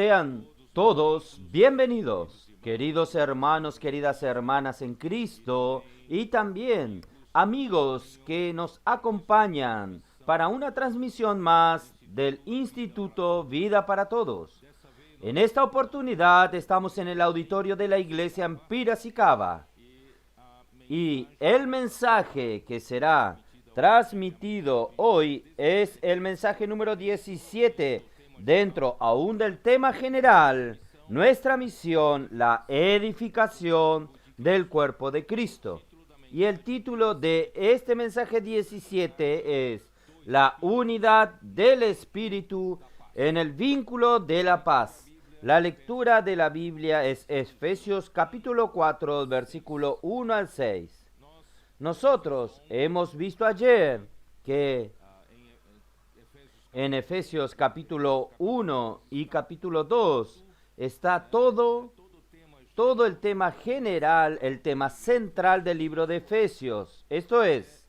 Sean todos bienvenidos, queridos hermanos, queridas hermanas en Cristo, y también amigos que nos acompañan para una transmisión más del Instituto Vida para Todos. En esta oportunidad estamos en el auditorio de la iglesia en Piracicaba, y el mensaje que será transmitido hoy es el mensaje número 17, dentro aún del tema general, nuestra misión, la edificación del cuerpo de Cristo. Y el título de este mensaje 17 es la unidad del Espíritu en el vínculo de la paz. La lectura de la Biblia es Efesios capítulo 4, versículo 1 al 6. Nosotros hemos visto ayer que en Efesios capítulo 1 y capítulo 2 está todo el tema general, el tema central del libro de Efesios. Esto es,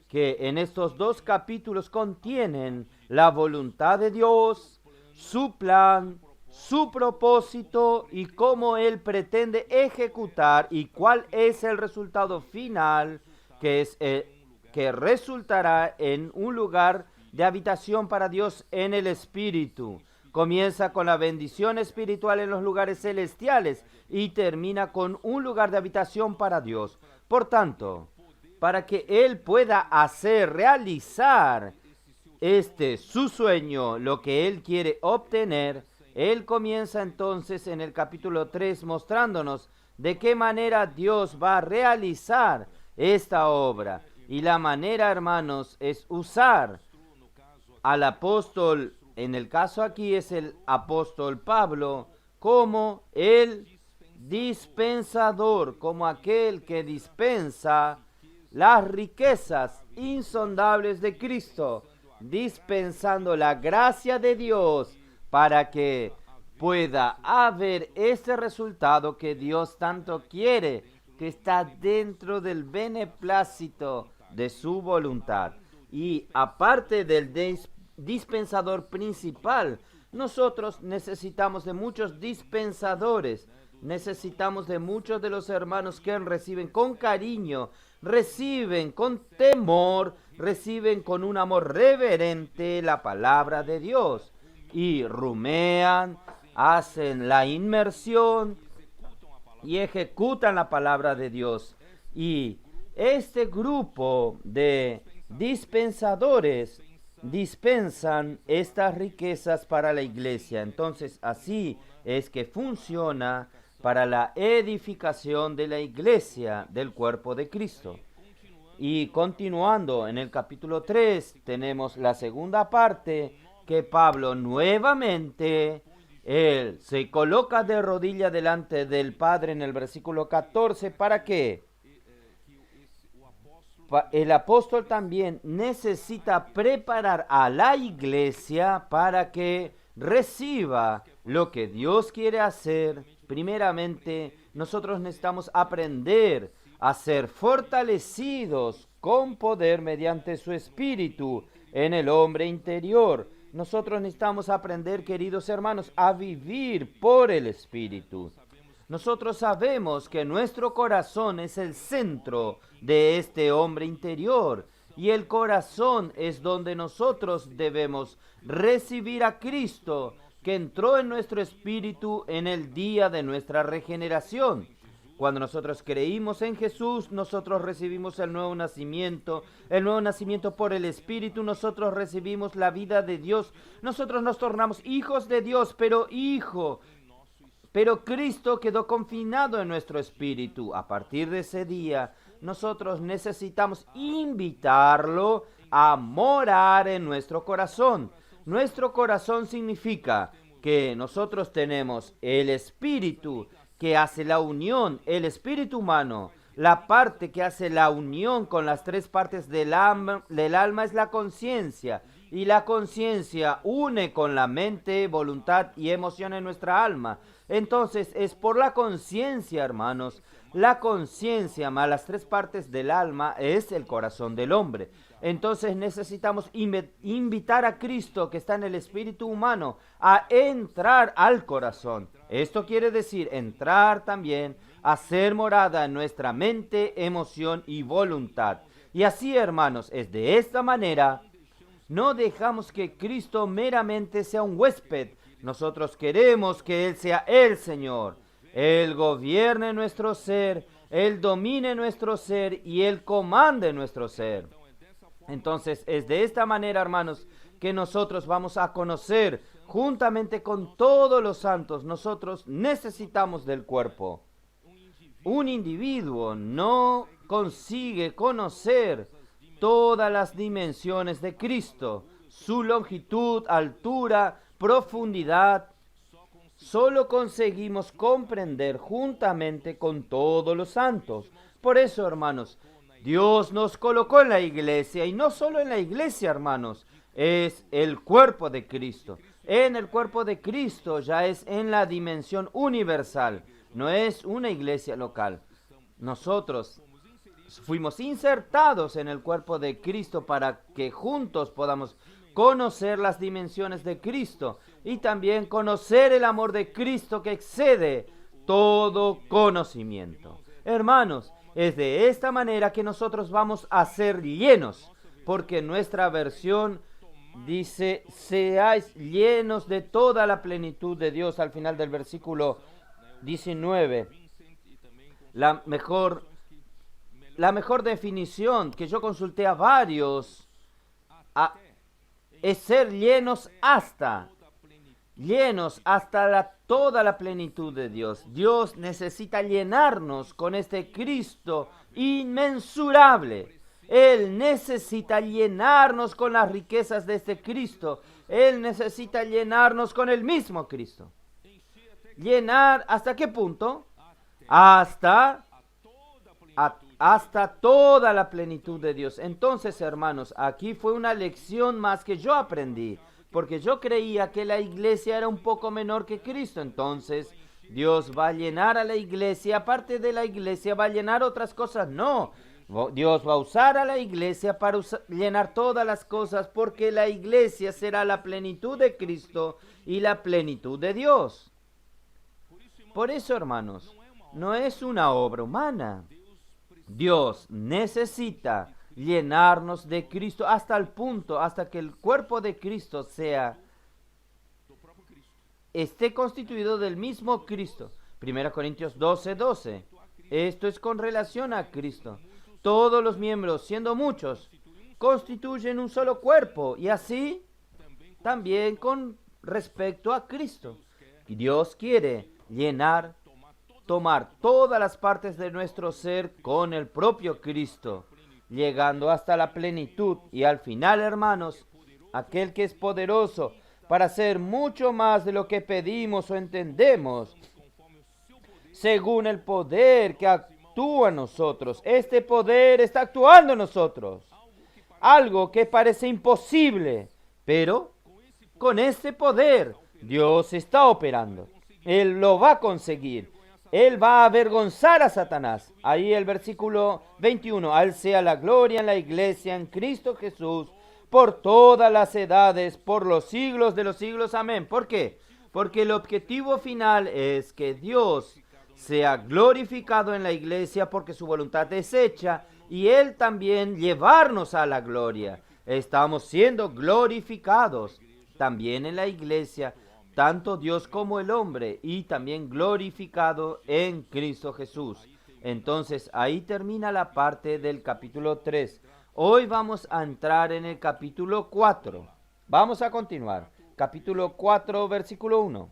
que en estos dos capítulos contienen la voluntad de Dios, su plan, su propósito y cómo Él pretende ejecutar y cuál es el resultado final que resultará en un lugar de habitación para Dios en el Espíritu. Comienza con la bendición espiritual en los lugares celestiales y termina con un lugar de habitación para Dios. Por tanto, para que Él pueda realizar su sueño, lo que Él quiere obtener, Él comienza entonces en el capítulo 3 mostrándonos de qué manera Dios va a realizar esta obra. Y la manera, hermanos, es usar al apóstol, en el caso aquí es el apóstol Pablo, como el dispensador, como aquel que dispensa las riquezas insondables de Cristo, dispensando la gracia de Dios para que pueda haber ese resultado que Dios tanto quiere, que está dentro del beneplácito de su voluntad. Y aparte del dispensador principal, nosotros necesitamos de muchos dispensadores, necesitamos de muchos de los hermanos que reciben con cariño, reciben con temor, reciben con un amor reverente la palabra de Dios y rumean, hacen la inmersión y ejecutan la palabra de Dios. Y este grupo de dispensadores dispensan estas riquezas para la iglesia. Entonces, así es que funciona para la edificación de la iglesia del cuerpo de Cristo. Y continuando en el capítulo 3, tenemos la segunda parte, que Pablo nuevamente, él se coloca de rodilla delante del Padre en el versículo 14, ¿para qué? El apóstol también necesita preparar a la iglesia para que reciba lo que Dios quiere hacer. Primeramente, nosotros necesitamos aprender a ser fortalecidos con poder mediante su espíritu en el hombre interior. Nosotros necesitamos aprender, queridos hermanos, a vivir por el espíritu. Nosotros sabemos que nuestro corazón es el centro de este hombre interior, y el corazón es donde nosotros debemos recibir a Cristo, que entró en nuestro espíritu en el día de nuestra regeneración. Cuando nosotros creímos en Jesús, nosotros recibimos el nuevo nacimiento por el Espíritu, nosotros recibimos la vida de Dios, nosotros nos tornamos hijos de Dios, pero Cristo quedó confinado en nuestro espíritu. A partir de ese día, nosotros necesitamos invitarlo a morar en nuestro corazón. Nuestro corazón significa que nosotros tenemos el espíritu que hace la unión, el espíritu humano. La parte que hace la unión con las tres partes del alma es la conciencia. Y la conciencia une con la mente, voluntad y emoción en nuestra alma. Entonces es por la conciencia, hermanos. La conciencia más las tres partes del alma es el corazón del hombre. Entonces necesitamos invitar a Cristo, que está en el espíritu humano, a entrar al corazón. Esto quiere decir entrar también, hacer morada en nuestra mente, emoción y voluntad. Y así, hermanos, es de esta manera. No dejamos que Cristo meramente sea un huésped. Nosotros queremos que Él sea el Señor. Él gobierne nuestro ser, Él domine nuestro ser y Él comande nuestro ser. Entonces es de esta manera, hermanos, que nosotros vamos a conocer juntamente con todos los santos. Nosotros necesitamos del cuerpo. Un individuo no consigue conocer todas las dimensiones de Cristo, su longitud, altura, profundidad. Solo conseguimos comprender juntamente con todos los santos. Por eso, hermanos, Dios nos colocó en la iglesia, y no solo en la iglesia, hermanos, es el cuerpo de Cristo. En el cuerpo de Cristo ya es en la dimensión universal, no es una iglesia local. Nosotros fuimos insertados en el cuerpo de Cristo para que juntos podamos conocer las dimensiones de Cristo y también conocer el amor de Cristo que excede todo conocimiento. Hermanos, es de esta manera que nosotros vamos a ser llenos, porque nuestra versión dice, seáis llenos de toda la plenitud de Dios al final del versículo 19. La mejor definición que yo consulté a varios es ser llenos hasta toda la plenitud de Dios. Dios necesita llenarnos con este Cristo inmensurable. Él necesita llenarnos con las riquezas de este Cristo. Él necesita llenarnos con el mismo Cristo. ¿Llenar hasta qué punto? Hasta toda la plenitud de Dios. Entonces, hermanos, aquí fue una lección más que yo aprendí, porque yo creía que la iglesia era un poco menor que Cristo. Entonces, Dios va a llenar a la iglesia, aparte de la iglesia va a llenar otras cosas. No, Dios va a usar a la iglesia para llenar todas las cosas, porque la iglesia será la plenitud de Cristo y la plenitud de Dios. Por eso, hermanos, no es una obra humana. Dios necesita llenarnos de Cristo hasta el punto, hasta que el cuerpo de Cristo esté constituido del mismo Cristo. 1 Corintios 12:12. Esto es con relación a Cristo. Todos los miembros, siendo muchos, constituyen un solo cuerpo, y así también con respecto a Cristo. Y Dios quiere tomar todas las partes de nuestro ser con el propio Cristo, llegando hasta la plenitud. Y al final, hermanos, aquel que es poderoso para hacer mucho más de lo que pedimos o entendemos, según el poder que actúa en nosotros. Este poder está actuando en nosotros. Algo que parece imposible, pero con este poder Dios está operando. Él lo va a conseguir. Él va a avergonzar a Satanás. Ahí el versículo 21. A Él sea la gloria en la iglesia, en Cristo Jesús, por todas las edades, por los siglos de los siglos. Amén. ¿Por qué? Porque el objetivo final es que Dios sea glorificado en la iglesia, porque su voluntad es hecha, y Él también llevarnos a la gloria. Estamos siendo glorificados también en la iglesia, tanto Dios como el hombre, y también glorificado en Cristo Jesús. Entonces, ahí termina la parte del capítulo 3. Hoy vamos a entrar en el capítulo 4. Vamos a continuar. Capítulo 4, versículo 1.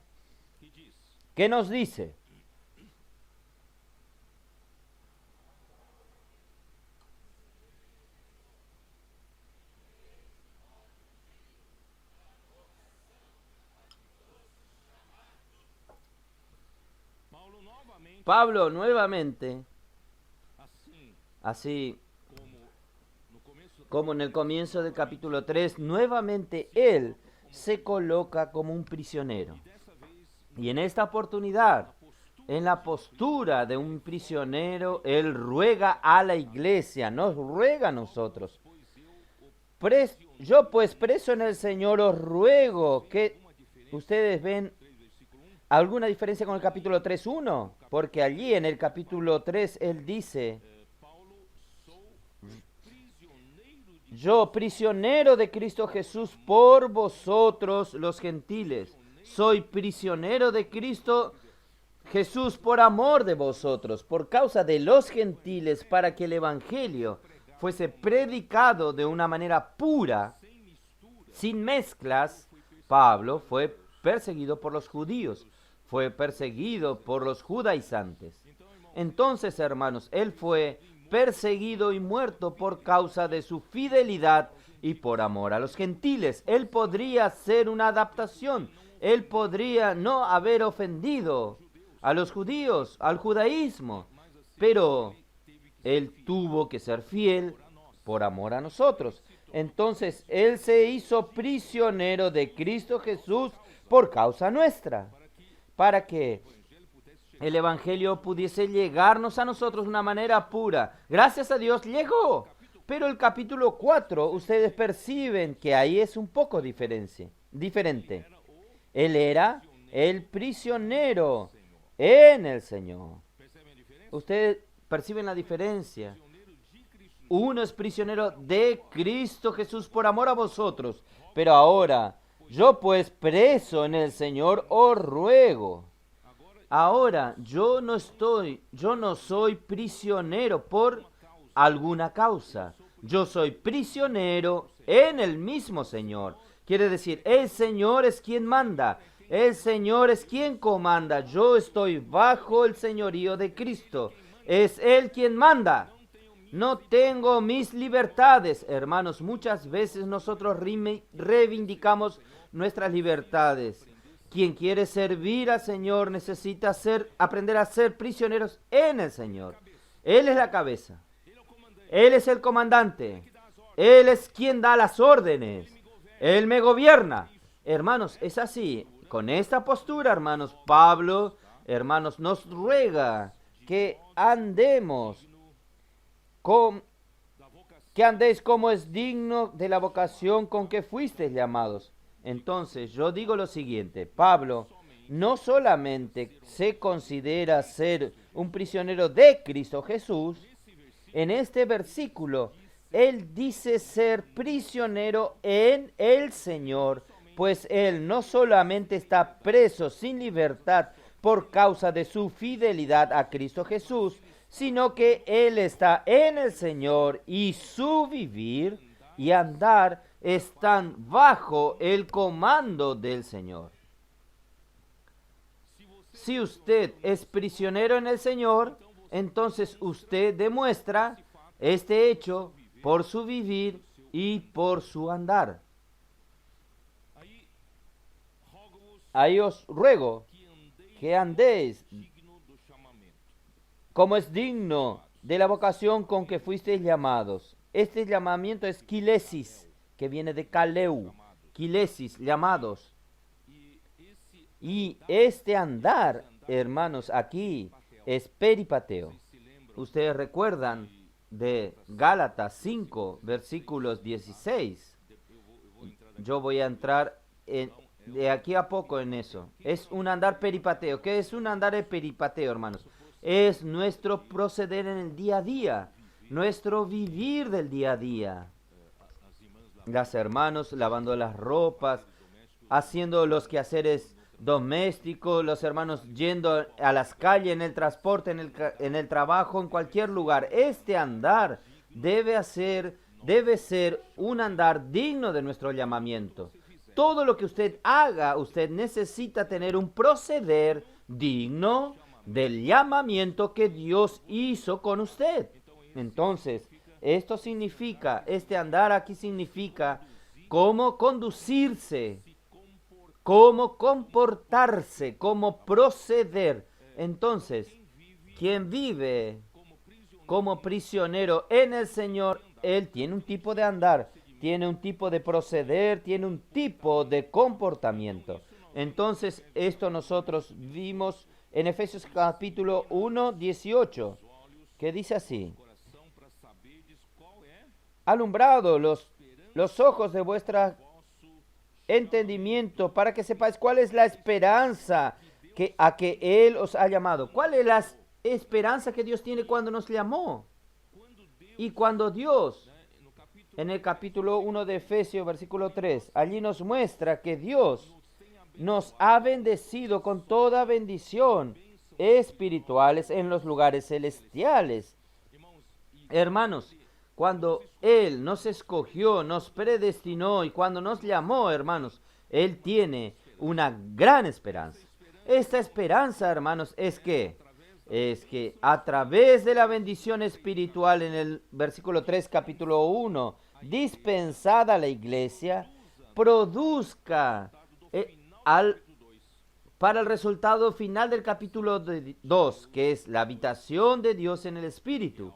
¿Qué nos dice? Pablo nuevamente, así como en el comienzo del capítulo 3, nuevamente él se coloca como un prisionero. Y en esta oportunidad, en la postura de un prisionero, él ruega a la iglesia, nos ruega a nosotros. Yo pues preso en el Señor os ruego que ustedes ven alguna diferencia con el capítulo 3:1, porque allí en el capítulo 3 él dice, yo prisionero de Cristo Jesús por vosotros los gentiles, soy prisionero de Cristo Jesús por amor de vosotros, por causa de los gentiles, para que el evangelio fuese predicado de una manera pura, sin mezclas. Pablo fue perseguido por los judíos, fue perseguido por los judaizantes. Entonces, hermanos, él fue perseguido y muerto por causa de su fidelidad y por amor a los gentiles. Él podría ser una adaptación, él podría no haber ofendido a los judíos, al judaísmo, pero él tuvo que ser fiel por amor a nosotros. Entonces, él se hizo prisionero de Cristo Jesús por causa nuestra, para que el evangelio pudiese llegarnos a nosotros de una manera pura. Gracias a Dios llegó. Pero el capítulo 4, ustedes perciben que ahí es un poco diferente. Él era el prisionero en el Señor. Ustedes perciben la diferencia. Uno es prisionero de Cristo Jesús por amor a vosotros. Pero ahora, yo pues preso en el Señor os ruego. Ahora, yo no soy prisionero por alguna causa. Yo soy prisionero en el mismo Señor. Quiere decir, el Señor es quien manda. El Señor es quien comanda. Yo estoy bajo el señorío de Cristo. Es Él quien manda. No tengo mis libertades. Hermanos, muchas veces nosotros reivindicamos nuestras libertades. Quien quiere servir al Señor necesita aprender a ser prisioneros en el Señor. Él es la cabeza. Él es el comandante. Él es quien da las órdenes. Él me gobierna. Hermanos, es así. Con esta postura, hermanos, Pablo, hermanos, nos ruega que andéis como es digno de la vocación con que fuisteis llamados. Entonces, yo digo lo siguiente, Pablo no solamente se considera ser un prisionero de Cristo Jesús, en este versículo, él dice ser prisionero en el Señor, pues él no solamente está preso sin libertad por causa de su fidelidad a Cristo Jesús, sino que él está en el Señor y su vivir y andar están bajo el comando del Señor. Si usted es prisionero en el Señor, entonces usted demuestra este hecho por su vivir y por su andar. Ahí os ruego que andéis como es digno de la vocación con que fuisteis llamados. Este llamamiento es kilesis, que viene de kaleu, kilesis, llamados. Y este andar, hermanos, aquí es peripateo. Ustedes recuerdan de Gálatas 5, versículos 16. Yo voy a entrar de aquí a poco en eso. Es un andar peripateo. ¿Qué es un andar de peripateo, hermanos? Es nuestro proceder en el día a día, nuestro vivir del día a día. Las hermanos lavando las ropas, haciendo los quehaceres domésticos, los hermanos yendo a las calles, en el transporte, en el trabajo, en cualquier lugar. Este andar debe ser un andar digno de nuestro llamamiento. Todo lo que usted haga, usted necesita tener un proceder digno del llamamiento que Dios hizo con usted. Entonces, esto significa, este andar aquí significa cómo conducirse, cómo comportarse, cómo proceder. Entonces, quien vive como prisionero en el Señor, él tiene un tipo de andar, tiene un tipo de proceder, tiene un tipo de comportamiento. Entonces, esto nosotros vimos en Efesios capítulo 1, 18, que dice así: alumbrado los ojos de vuestra entendimiento para que sepáis cuál es la esperanza a que Él os ha llamado. ¿Cuál es la esperanza que Dios tiene cuando nos llamó? Y cuando Dios, en el capítulo 1 de Efesios, versículo 3, allí nos muestra que Dios nos ha bendecido con toda bendición espirituales en los lugares celestiales. Hermanos, cuando Él nos escogió, nos predestinó y cuando nos llamó, hermanos, Él tiene una gran esperanza. Esta esperanza, hermanos, es que a través de la bendición espiritual en el versículo 3, capítulo 1, dispensada a la iglesia, produzca para el resultado final del capítulo 2, que es la habitación de Dios en el Espíritu,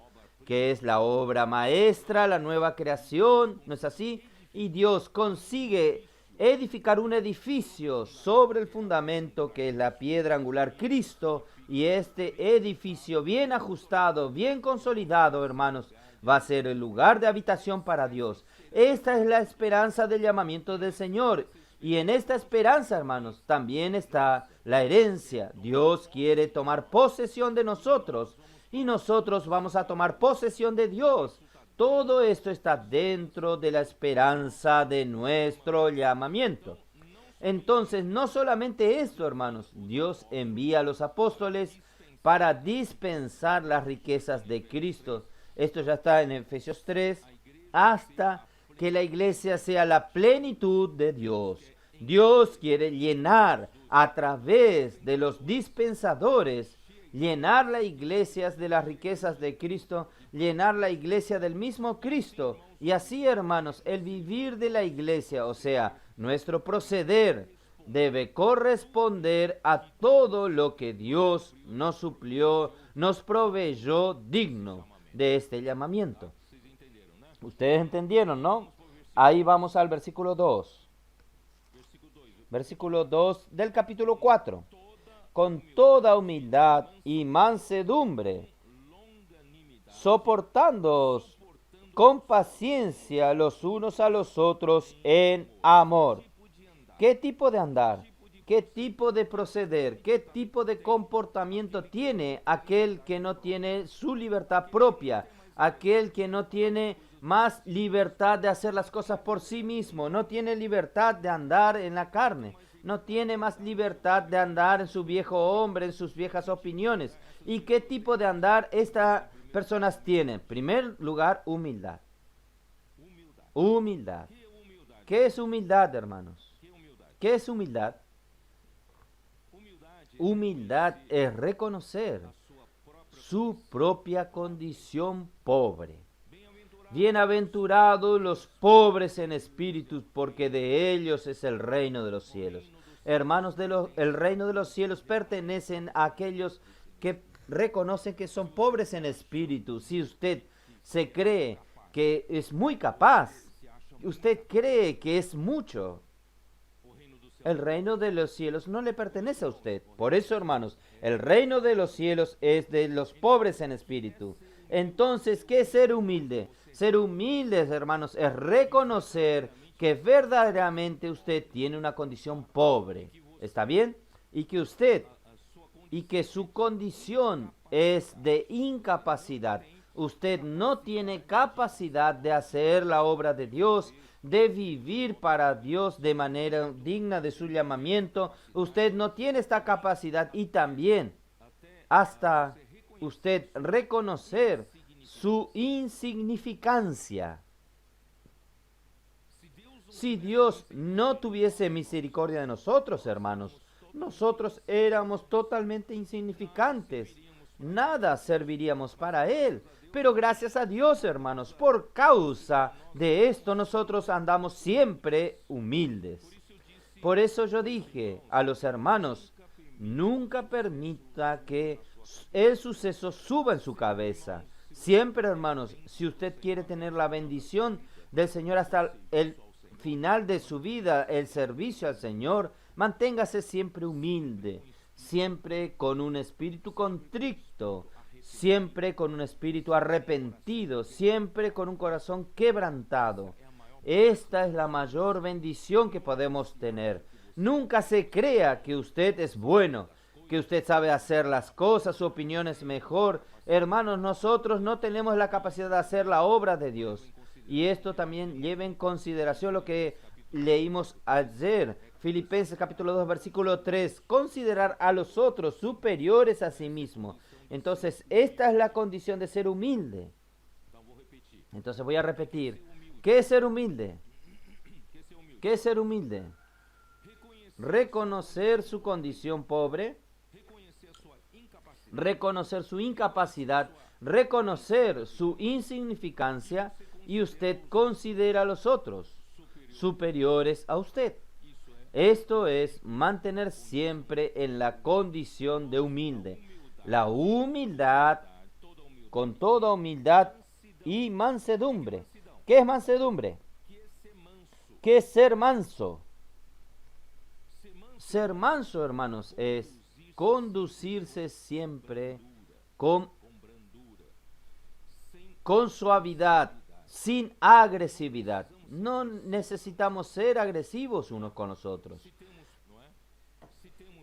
que es la obra maestra, la nueva creación, ¿no es así? Y Dios consigue edificar un edificio sobre el fundamento que es la piedra angular Cristo, y este edificio bien ajustado, bien consolidado, hermanos, va a ser el lugar de habitación para Dios. Esta es la esperanza del llamamiento del Señor. Y en esta esperanza, hermanos, también está la herencia. Dios quiere tomar posesión de nosotros y nosotros vamos a tomar posesión de Dios. Todo esto está dentro de la esperanza de nuestro llamamiento. Entonces, no solamente esto, hermanos, Dios envía a los apóstoles para dispensar las riquezas de Cristo. Esto ya está en Efesios 3, hasta que la iglesia sea la plenitud de Dios. Dios quiere llenar a través de los dispensadores, llenar la iglesia de las riquezas de Cristo, llenar la iglesia del mismo Cristo. Y así, hermanos, el vivir de la iglesia, o sea, nuestro proceder, debe corresponder a todo lo que Dios nos suplió, nos proveyó digno de este llamamiento. Ustedes entendieron, ¿no? Ahí vamos al versículo 2. Versículo 2 del capítulo 4. Con toda humildad y mansedumbre, soportándoos con paciencia los unos a los otros en amor. ¿Qué tipo de andar? ¿Qué tipo de proceder? ¿Qué tipo de comportamiento tiene aquel que no tiene su libertad propia? Aquel que no tiene más libertad de hacer las cosas por sí mismo, no tiene libertad de andar en la carne, no tiene más libertad de andar en su viejo hombre, en sus viejas opiniones. ¿Y qué tipo de andar estas personas tienen? En primer lugar, humildad. Humildad. ¿Qué es humildad, hermanos? ¿Qué es humildad? Humildad es reconocer su propia condición pobre. Bienaventurados los pobres en espíritu, porque de ellos es el reino de los cielos. Hermanos, el reino de los cielos pertenecen a aquellos que reconocen que son pobres en espíritu. Si usted se cree que es muy capaz, usted cree que es mucho, el reino de los cielos no le pertenece a usted. Por eso, hermanos, el reino de los cielos es de los pobres en espíritu. Entonces, ¿qué es ser humilde? Ser humildes, hermanos, es reconocer que verdaderamente usted tiene una condición pobre. ¿Está bien? Y que su condición es de incapacidad. Usted no tiene capacidad de hacer la obra de Dios, de vivir para Dios de manera digna de su llamamiento. Usted no tiene esta capacidad y también hasta usted reconocer su insignificancia. Si Dios no tuviese misericordia de nosotros, hermanos, nosotros éramos totalmente insignificantes. Nada serviríamos para Él. Pero gracias a Dios, hermanos, por causa de esto nosotros andamos siempre humildes. Por eso yo dije a los hermanos, nunca permita que el suceso suba en su cabeza. Siempre, hermanos, si usted quiere tener la bendición del Señor hasta el final de su vida, el servicio al Señor, manténgase siempre humilde, siempre con un espíritu contrito, siempre con un espíritu arrepentido, siempre con un corazón quebrantado. Esta es la mayor bendición que podemos tener. Nunca se crea que usted es bueno, que usted sabe hacer las cosas, su opinión es mejor. Hermanos, nosotros no tenemos la capacidad de hacer la obra de Dios. Y esto también lleva en consideración lo que leímos ayer, Filipenses capítulo 2, versículo 3, considerar a los otros superiores a sí mismo. Entonces, esta es la condición de ser humilde. Entonces voy a repetir, ¿qué es ser humilde? ¿Qué es ser humilde? Reconocer su condición pobre, reconocer su incapacidad, reconocer su insignificancia, y usted considera a los otros superiores a usted. Esto es mantener siempre en la condición de humilde. La humildad, con toda humildad y mansedumbre. ¿Qué es mansedumbre? ¿Qué es ser manso? Ser manso, hermanos, es conducirse siempre con suavidad, sin agresividad. No necesitamos ser agresivos unos con los otros.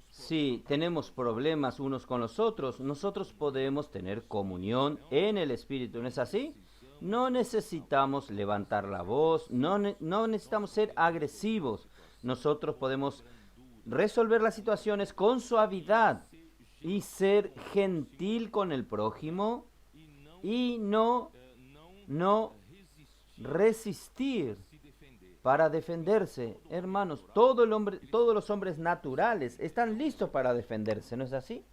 Si tenemos problemas unos con los otros, nosotros podemos tener comunión en el Espíritu, ¿no es así? No necesitamos levantar la voz, no necesitamos ser agresivos. Nosotros podemos resolver las situaciones con suavidad y ser gentil con el prójimo y no resistir para defenderse. Hermanos, todos los hombres naturales están listos para defenderse, ¿no es así?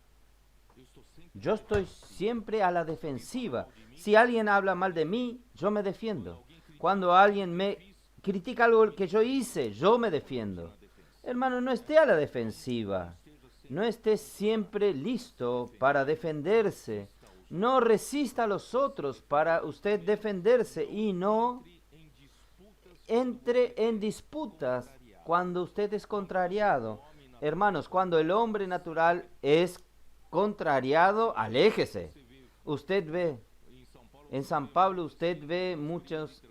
Yo estoy siempre a la defensiva. Si alguien habla mal de mí, yo me defiendo. Cuando alguien me critica algo que yo hice, yo me defiendo. Hermano, no esté a la defensiva. No esté siempre listo para defenderse. No resista a los otros para usted defenderse y no entre en disputas cuando usted es contrariado. Hermanos, cuando el hombre natural es contrariado, aléjese. Usted ve, en San Pablo usted ve muchos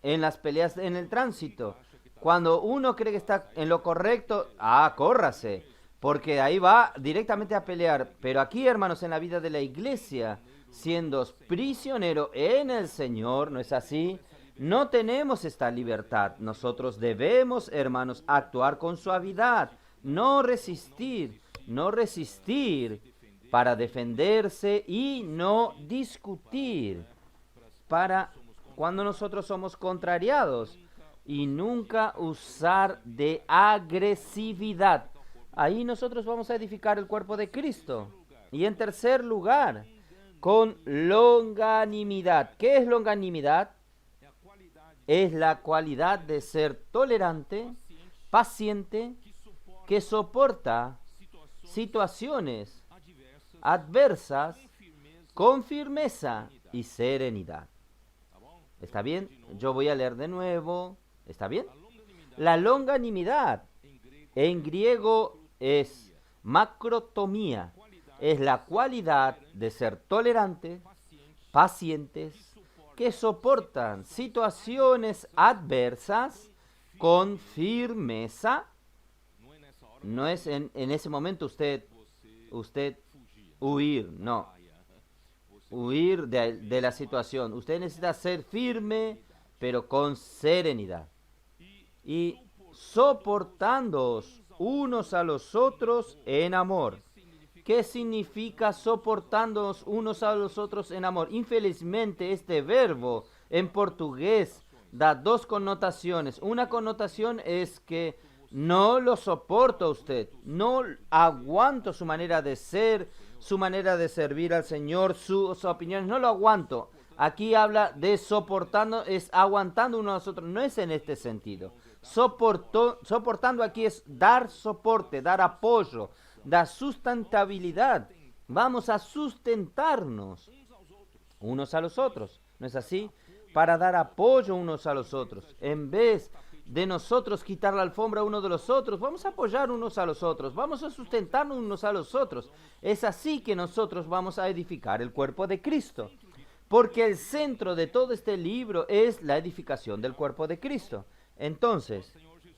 en las peleas en el tránsito. Cuando uno cree que está en lo correcto, córrase, porque ahí va directamente a pelear. Pero aquí, hermanos, en la vida de la iglesia, siendo prisionero en el Señor, ¿no es así? No tenemos esta libertad. Nosotros debemos, hermanos, actuar con suavidad, no resistir para defenderse y no discutir para cuando nosotros somos contrariados, y nunca usar de agresividad. Ahí nosotros vamos a edificar el cuerpo de Cristo. Y en tercer lugar, con longanimidad. ¿Qué es longanimidad? Es la cualidad de ser tolerante, paciente, que soporta situaciones adversas con firmeza y serenidad. ¿Está bien? Yo voy a leer de nuevo. ¿Está bien? La longanimidad en griego es macrotomía. Es la cualidad de ser tolerante, pacientes, que soportan situaciones adversas con firmeza. No es en ese momento usted huir, no. Huir de la situación. Usted necesita ser firme, pero con serenidad. Y soportándoos unos a los otros en amor. ¿Qué significa soportándonos unos a los otros en amor? Infelizmente, este verbo en portugués da dos connotaciones. Una connotación es que no lo soporto a usted, no aguanto su manera de ser, su manera de servir al Señor, sus opiniones, no lo aguanto. Aquí habla de soportando, es aguantando uno a los otros, no es en este sentido. Soportando aquí es dar soporte, dar apoyo, dar sustentabilidad. Vamos a sustentarnos unos a los otros, ¿no es así? Para dar apoyo unos a los otros. En vez de nosotros quitar la alfombra uno de los otros, vamos a apoyar unos a los otros, vamos a sustentarnos unos a los otros. Es así que nosotros vamos a edificar el cuerpo de Cristo. porque el centro de todo este libro es la edificación del cuerpo de Cristo. Entonces,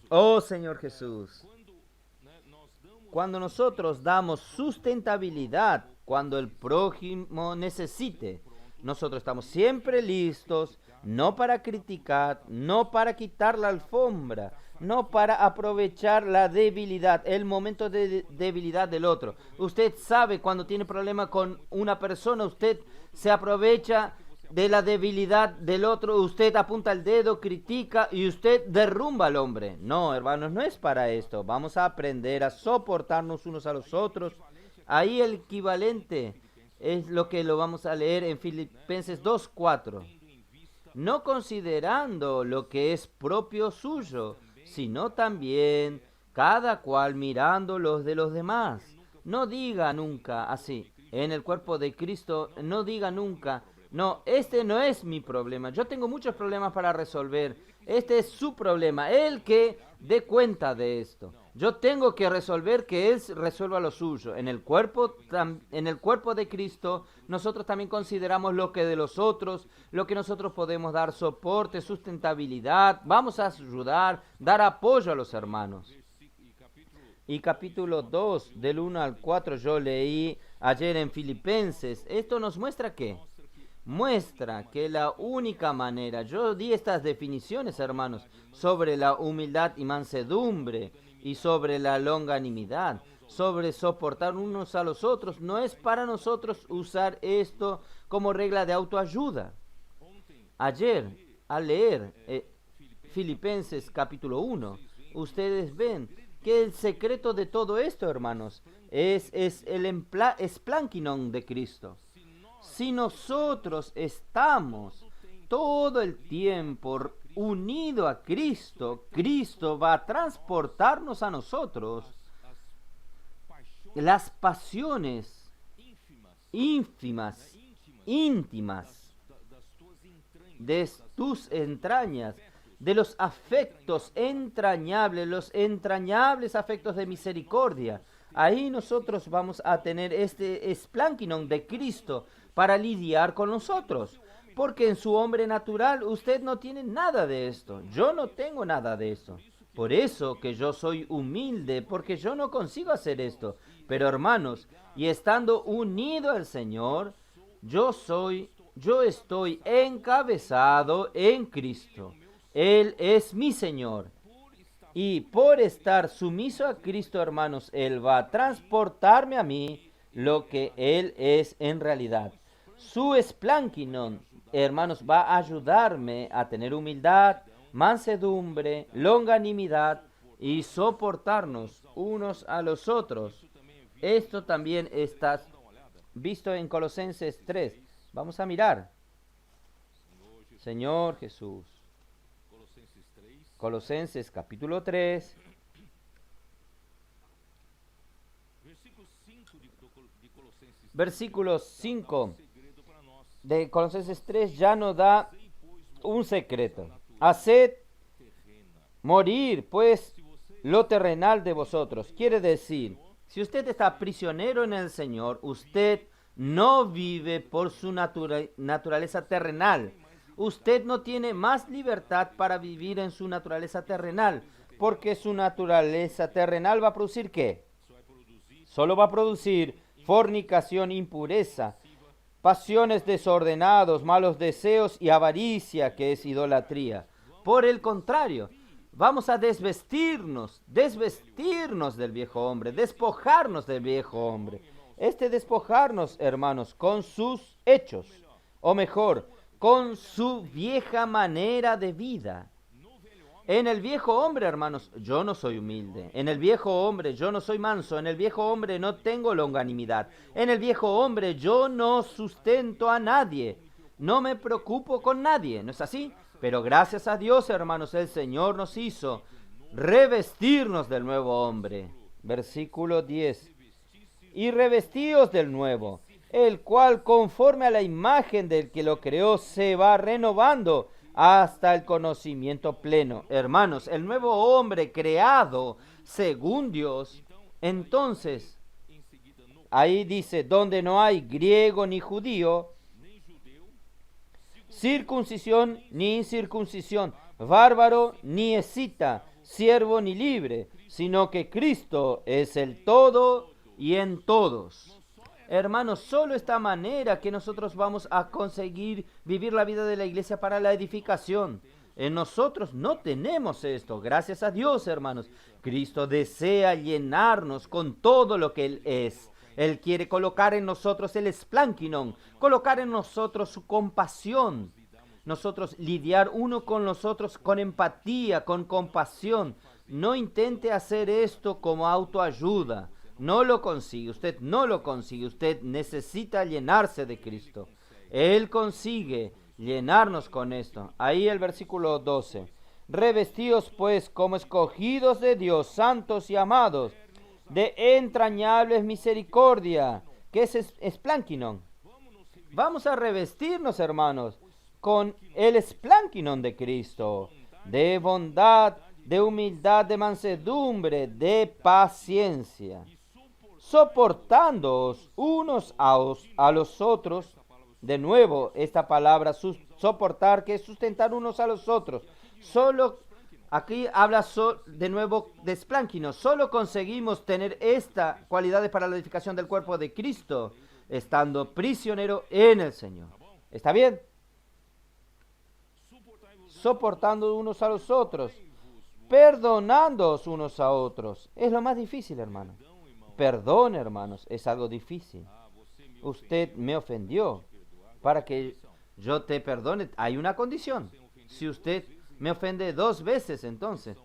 oh Señor Jesús, cuando nosotros damos sustentabilidad, cuando el prójimo necesite, nosotros estamos siempre listos, no para criticar, no para quitar la alfombra, no para aprovechar la debilidad, el momento de debilidad del otro. Usted sabe cuando tiene problema con una persona, usted se aprovecha de la debilidad del otro, usted apunta el dedo, critica y usted derrumba al hombre. No, hermanos, no es para esto. Vamos a aprender a soportarnos unos a los otros. Ahí el equivalente es lo que lo vamos a leer en Filipenses 2:4. No considerando lo que es propio suyo, sino también cada cual mirando los de los demás. No diga nunca así. En el cuerpo de Cristo, no diga nunca, no, este no es mi problema. Yo tengo muchos problemas para resolver. Este es su problema. Él que dé cuenta de esto. Yo tengo que resolver que Él resuelva lo suyo. En el cuerpo de Cristo, nosotros también consideramos lo que de los otros, lo que nosotros podemos dar soporte, sustentabilidad. Vamos a ayudar, dar apoyo a los hermanos. Y capítulo 2, del 1 al 4, yo leí ayer en Filipenses. Esto nos muestra ¿qué? Muestra que la única manera, yo di estas definiciones, hermanos, sobre la humildad y mansedumbre y sobre la longanimidad, sobre soportar unos a los otros. No es para nosotros usar esto como regla de autoayuda. Ayer, al leer Filipenses capítulo 1, ustedes ven que el secreto de todo esto, hermanos, es el esplanquinon de Cristo. Si nosotros estamos todo el tiempo unidos a Cristo, Cristo va a transportarnos a nosotros las pasiones íntimas de tus entrañas, de los afectos entrañables, los entrañables afectos de misericordia. Ahí nosotros vamos a tener este esplanquinon de Cristo para lidiar con nosotros, porque en su hombre natural usted no tiene nada de esto. Yo no tengo nada de esto. Por eso que yo soy humilde, porque yo no consigo hacer esto. Pero hermanos, y estando unido al Señor, yo estoy encabezado en Cristo. Él es mi Señor. Y por estar sumiso a Cristo, hermanos, Él va a transportarme a mí lo que Él es en realidad. Su esplanquinon, hermanos, va a ayudarme a tener humildad, mansedumbre, longanimidad y soportarnos unos a los otros. Esto también está visto en Colosenses 3. Vamos a mirar. Señor Jesús. Colosenses capítulo 3. Versículo 5 de Colosenses 3 ya nos da un secreto. Haced morir, pues, lo terrenal de vosotros. Quiere decir, si usted está prisionero en el Señor, usted no vive por su naturaleza terrenal. Usted no tiene más libertad para vivir en su naturaleza terrenal, porque su naturaleza terrenal va a producir ¿qué? Solo va a producir fornicación, impureza, pasiones desordenadas, malos deseos y avaricia, que es idolatría. Por el contrario, vamos a desvestirnos del viejo hombre, despojarnos del viejo hombre. Despojarnos, hermanos, con sus hechos, o mejor, con su vieja manera de vida. En el viejo hombre, hermanos, yo no soy humilde. En el viejo hombre yo no soy manso. En el viejo hombre no tengo longanimidad. En el viejo hombre yo no sustento a nadie. No me preocupo con nadie. ¿No es así? Pero gracias a Dios, hermanos, el Señor nos hizo revestirnos del nuevo hombre. Versículo 10. Y revestidos del nuevo, el cual conforme a la imagen del que lo creó se va renovando hasta el conocimiento pleno. Hermanos, el nuevo hombre creado según Dios, entonces, ahí dice, donde no hay griego ni judío, circuncisión ni incircuncisión, bárbaro ni escita, siervo ni libre, sino que Cristo es el todo y en todos. Hermanos, solo esta manera que nosotros vamos a conseguir vivir la vida de la iglesia para la edificación. En nosotros no tenemos esto, gracias a Dios, hermanos. Cristo desea llenarnos con todo lo que Él es. Él quiere colocar en nosotros el esplanquinon, colocar en nosotros su compasión. Nosotros lidiar uno con los otros con empatía, con compasión. No intente hacer esto como autoayuda. No lo consigue, usted no lo consigue. Usted necesita llenarse de Cristo. Él consigue llenarnos con esto. Ahí el versículo 12. Revestidos pues como escogidos de Dios, santos y amados, de entrañables misericordia, que es esplanquinon. Vamos a revestirnos, hermanos, con el esplanquinon de Cristo, de bondad, de humildad, de mansedumbre, de paciencia, soportándoos unos a los otros. De nuevo, esta palabra soportar, que es sustentar unos a los otros. Solo aquí habla de nuevo de esplanquinon. Solo conseguimos tener esta cualidad para la edificación del cuerpo de Cristo, estando prisionero en el Señor. ¿Está bien? Soportando unos a los otros, perdonándoos unos a otros. Es lo más difícil, hermano. Perdón, hermanos, es algo difícil. Usted me ofendió. Para que yo te perdone, hay una condición. Si usted me ofende 2 veces, entonces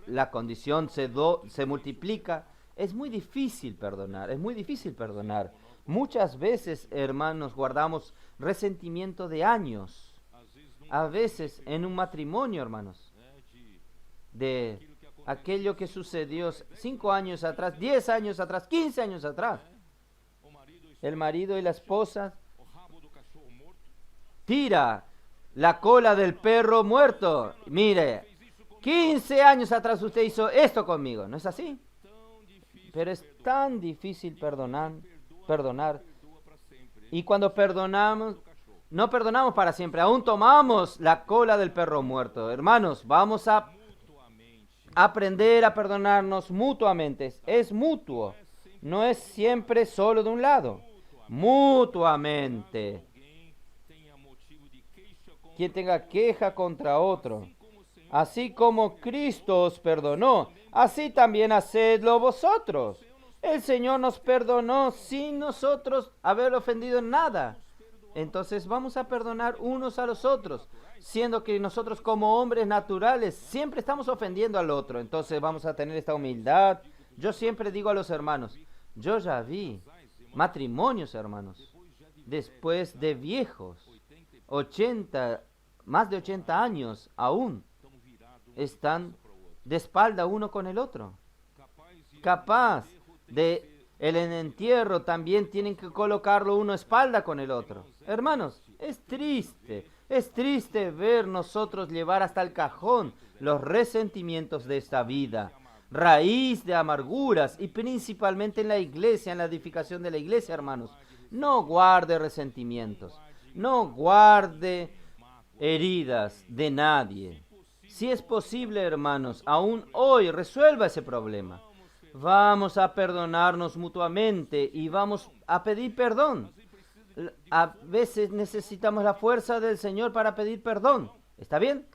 la condición se multiplica. Es muy difícil perdonar, es muy difícil perdonar. Muchas veces, hermanos, guardamos resentimiento de años. A veces en un matrimonio, hermanos, de aquello que sucedió 5 años atrás, 10 años atrás, 15 años atrás. El marido y la esposa tira la cola del perro muerto. Mire, 15 años atrás usted hizo esto conmigo, ¿no es así? Pero es tan difícil perdonar. Y cuando perdonamos, no perdonamos para siempre, aún tomamos la cola del perro muerto. Hermanos, vamos a aprender a perdonarnos mutuamente. Es mutuo, no es siempre solo de un lado. Mutuamente. Quien tenga queja contra otro, así como Cristo os perdonó, así también hacedlo vosotros. El Señor nos perdonó sin nosotros haber ofendido en nada. Entonces vamos a perdonar unos a los otros, siendo que nosotros como hombres naturales siempre estamos ofendiendo al otro. Entonces vamos a tener esta humildad. Yo siempre digo a los hermanos, yo ya vi matrimonios, hermanos, después de viejos, más de 80 años aún, están de espalda uno con el otro. Capaz de en el entierro también tienen que colocarlo uno espalda con el otro. Hermanos, es triste ver nosotros llevar hasta el cajón los resentimientos de esta vida, raíz de amarguras, y principalmente en la iglesia, en la edificación de la iglesia, hermanos. No guarde resentimientos, no guarde heridas de nadie. Si es posible, hermanos, aún hoy resuelva ese problema. Vamos a perdonarnos mutuamente y vamos a pedir perdón. A veces necesitamos la fuerza del Señor para pedir perdón. ¿Está bien?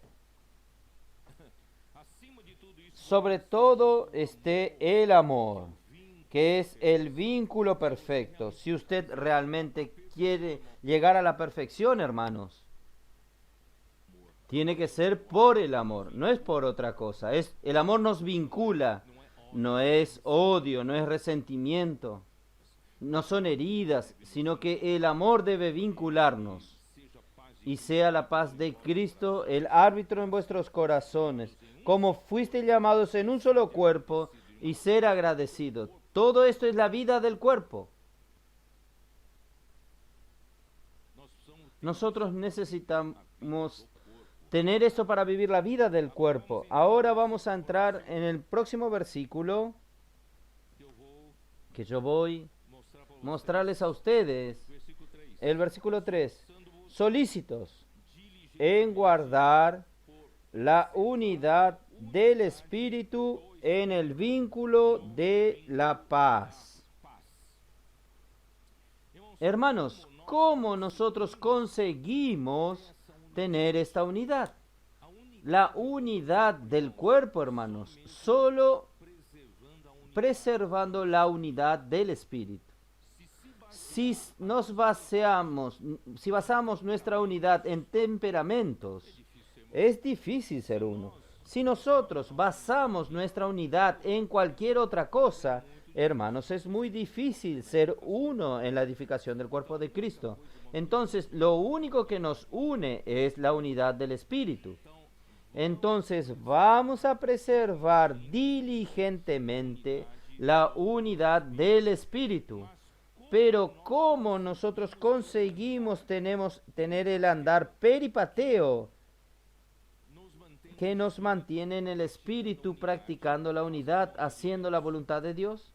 Sobre todo esté el amor, que es el vínculo perfecto. Si usted realmente quiere llegar a la perfección, hermanos, tiene que ser por el amor, no es por otra cosa. El amor nos vincula, no es odio, no es resentimiento, no son heridas, sino que el amor debe vincularnos. Y sea la paz de Cristo el árbitro en vuestros corazones, como fuiste llamados en un solo cuerpo, y ser agradecidos. Todo esto es la vida del cuerpo. Nosotros necesitamos tener esto para vivir la vida del cuerpo. Ahora vamos a entrar en el próximo versículo que yo voy a mostrarles a ustedes. El versículo 3. Solícitos en guardar la unidad del Espíritu en el vínculo de la paz. Hermanos, ¿cómo nosotros conseguimos tener esta unidad? La unidad del cuerpo, hermanos, solo preservando la unidad del Espíritu. Si basamos nuestra unidad en temperamentos, es difícil ser uno. Si nosotros basamos nuestra unidad en cualquier otra cosa, hermanos, es muy difícil ser uno en la edificación del cuerpo de Cristo. Entonces, lo único que nos une es la unidad del Espíritu. Entonces, vamos a preservar diligentemente la unidad del Espíritu. Pero ¿cómo nosotros conseguimos tener el andar peripateo que nos mantiene en el Espíritu practicando la unidad, haciendo la voluntad de Dios?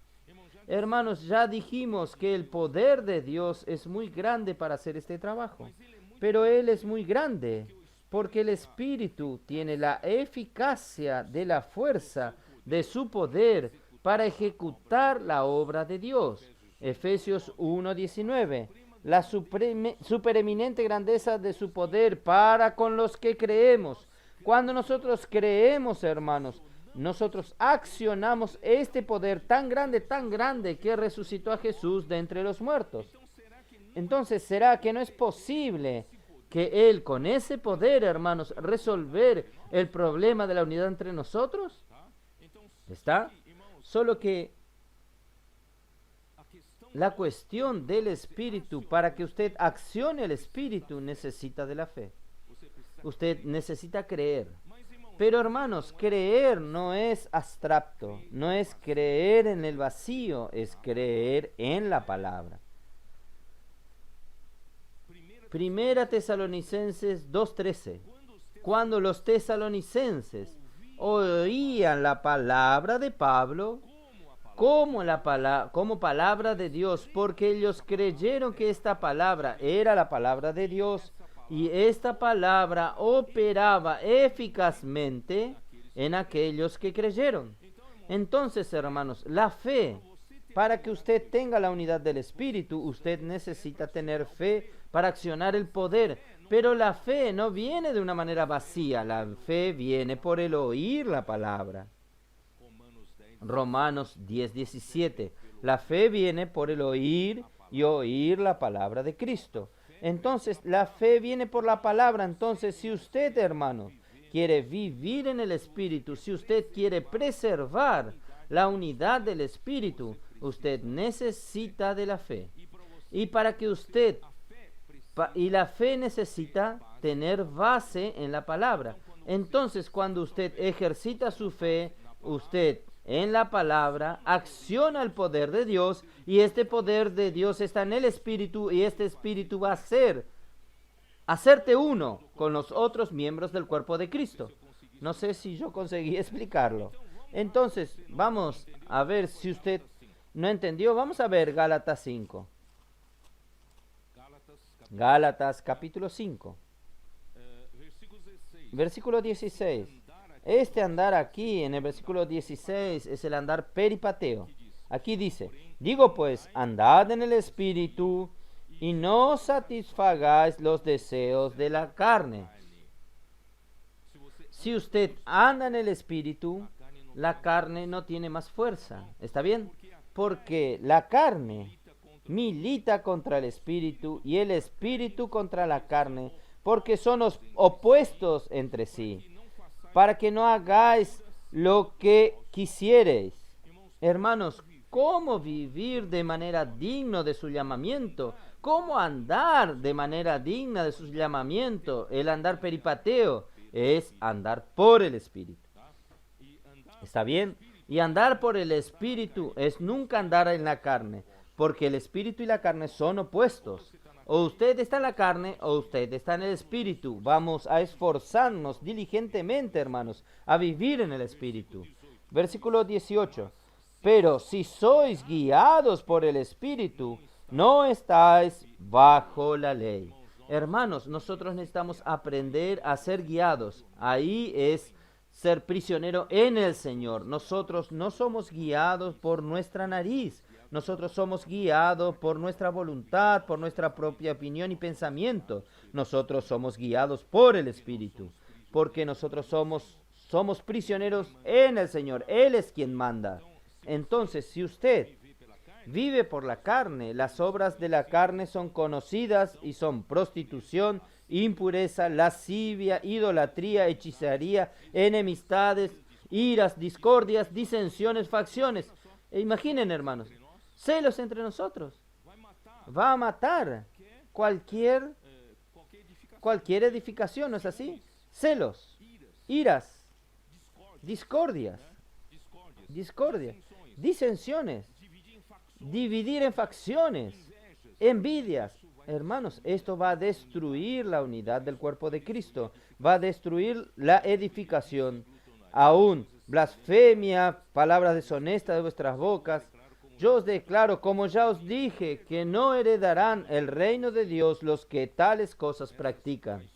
Hermanos, ya dijimos que el poder de Dios es muy grande para hacer este trabajo, pero Él es muy grande porque el Espíritu tiene la eficacia de la fuerza de su poder para ejecutar la obra de Dios. Efesios 1:19, la supereminente grandeza de su poder para con los que creemos. Cuando nosotros creemos, hermanos, nosotros accionamos este poder tan grande que resucitó a Jesús de entre los muertos. Entonces, ¿será que no es posible que Él con ese poder, hermanos, resolver el problema de la unidad entre nosotros? ¿Está? Solo que la cuestión del Espíritu, para que usted accione el Espíritu, necesita de la fe. Usted necesita creer. Pero hermanos, creer no es abstracto, no es creer en el vacío, es creer en la palabra. Primera Tesalonicenses 2:13. Cuando los tesalonicenses oían la palabra de Pablo como palabra de Dios, porque ellos creyeron que esta palabra era la palabra de Dios, y esta palabra operaba eficazmente en aquellos que creyeron. Entonces, hermanos, la fe, para que usted tenga la unidad del Espíritu, usted necesita tener fe para accionar el poder. Pero la fe no viene de una manera vacía, la fe viene por el oír la palabra. Romanos 10:17. La fe viene por el oír y oír la palabra de Cristo. Entonces, la fe viene por la palabra. Entonces, si usted, hermano, quiere vivir en el Espíritu, si usted quiere preservar la unidad del Espíritu, usted necesita de la fe. Y para que y la fe necesita tener base en la palabra. Entonces, cuando usted ejercita su fe, usted en la palabra acciona el poder de Dios, y este poder de Dios está en el Espíritu, y este Espíritu va a hacerte uno con los otros miembros del cuerpo de Cristo. No sé si yo conseguí explicarlo. Entonces, vamos a ver si usted no entendió. Vamos a ver Gálatas 5. Gálatas capítulo 5. Versículo 16. Este andar aquí en el versículo 16 es el andar peripateo. Aquí dice: digo pues, andad en el Espíritu y no satisfagáis los deseos de la carne. Si usted anda en el Espíritu, la carne no tiene más fuerza. ¿Está bien? Porque la carne milita contra el Espíritu y el Espíritu contra la carne, porque son opuestos entre sí, para que no hagáis lo que quisiereis. Hermanos, ¿cómo vivir de manera digna de su llamamiento? ¿Cómo andar de manera digna de su llamamiento? El andar peripateo es andar por el Espíritu. ¿Está bien? Y andar por el Espíritu es nunca andar en la carne, porque el Espíritu y la carne son opuestos. O usted está en la carne o usted está en el Espíritu. Vamos a esforzarnos diligentemente, hermanos, a vivir en el Espíritu. Versículo 18. Pero si sois guiados por el Espíritu, no estáis bajo la ley. Hermanos, nosotros necesitamos aprender a ser guiados. Ahí es ser prisionero en el Señor. Nosotros no somos guiados por nuestra nariz. Nosotros somos guiados por nuestra voluntad, por nuestra propia opinión y pensamiento. Nosotros somos guiados por el Espíritu, porque nosotros somos prisioneros en el Señor. Él es quien manda. Entonces, si usted vive por la carne, las obras de la carne son conocidas y son prostitución, impureza, lascivia, idolatría, hechicería, enemistades, iras, discordias, disensiones, facciones. Imaginen, hermanos, celos entre nosotros. Va a matar cualquier edificación, ¿no es así? Celos, iras, discordias, disensiones, dividir en facciones, envidias. Hermanos, esto va a destruir la unidad del cuerpo de Cristo, va a destruir la edificación. Aún blasfemia, palabras deshonestas de vuestras bocas. Yo os declaro, como ya os dije, que no heredarán el reino de Dios los que tales cosas practican.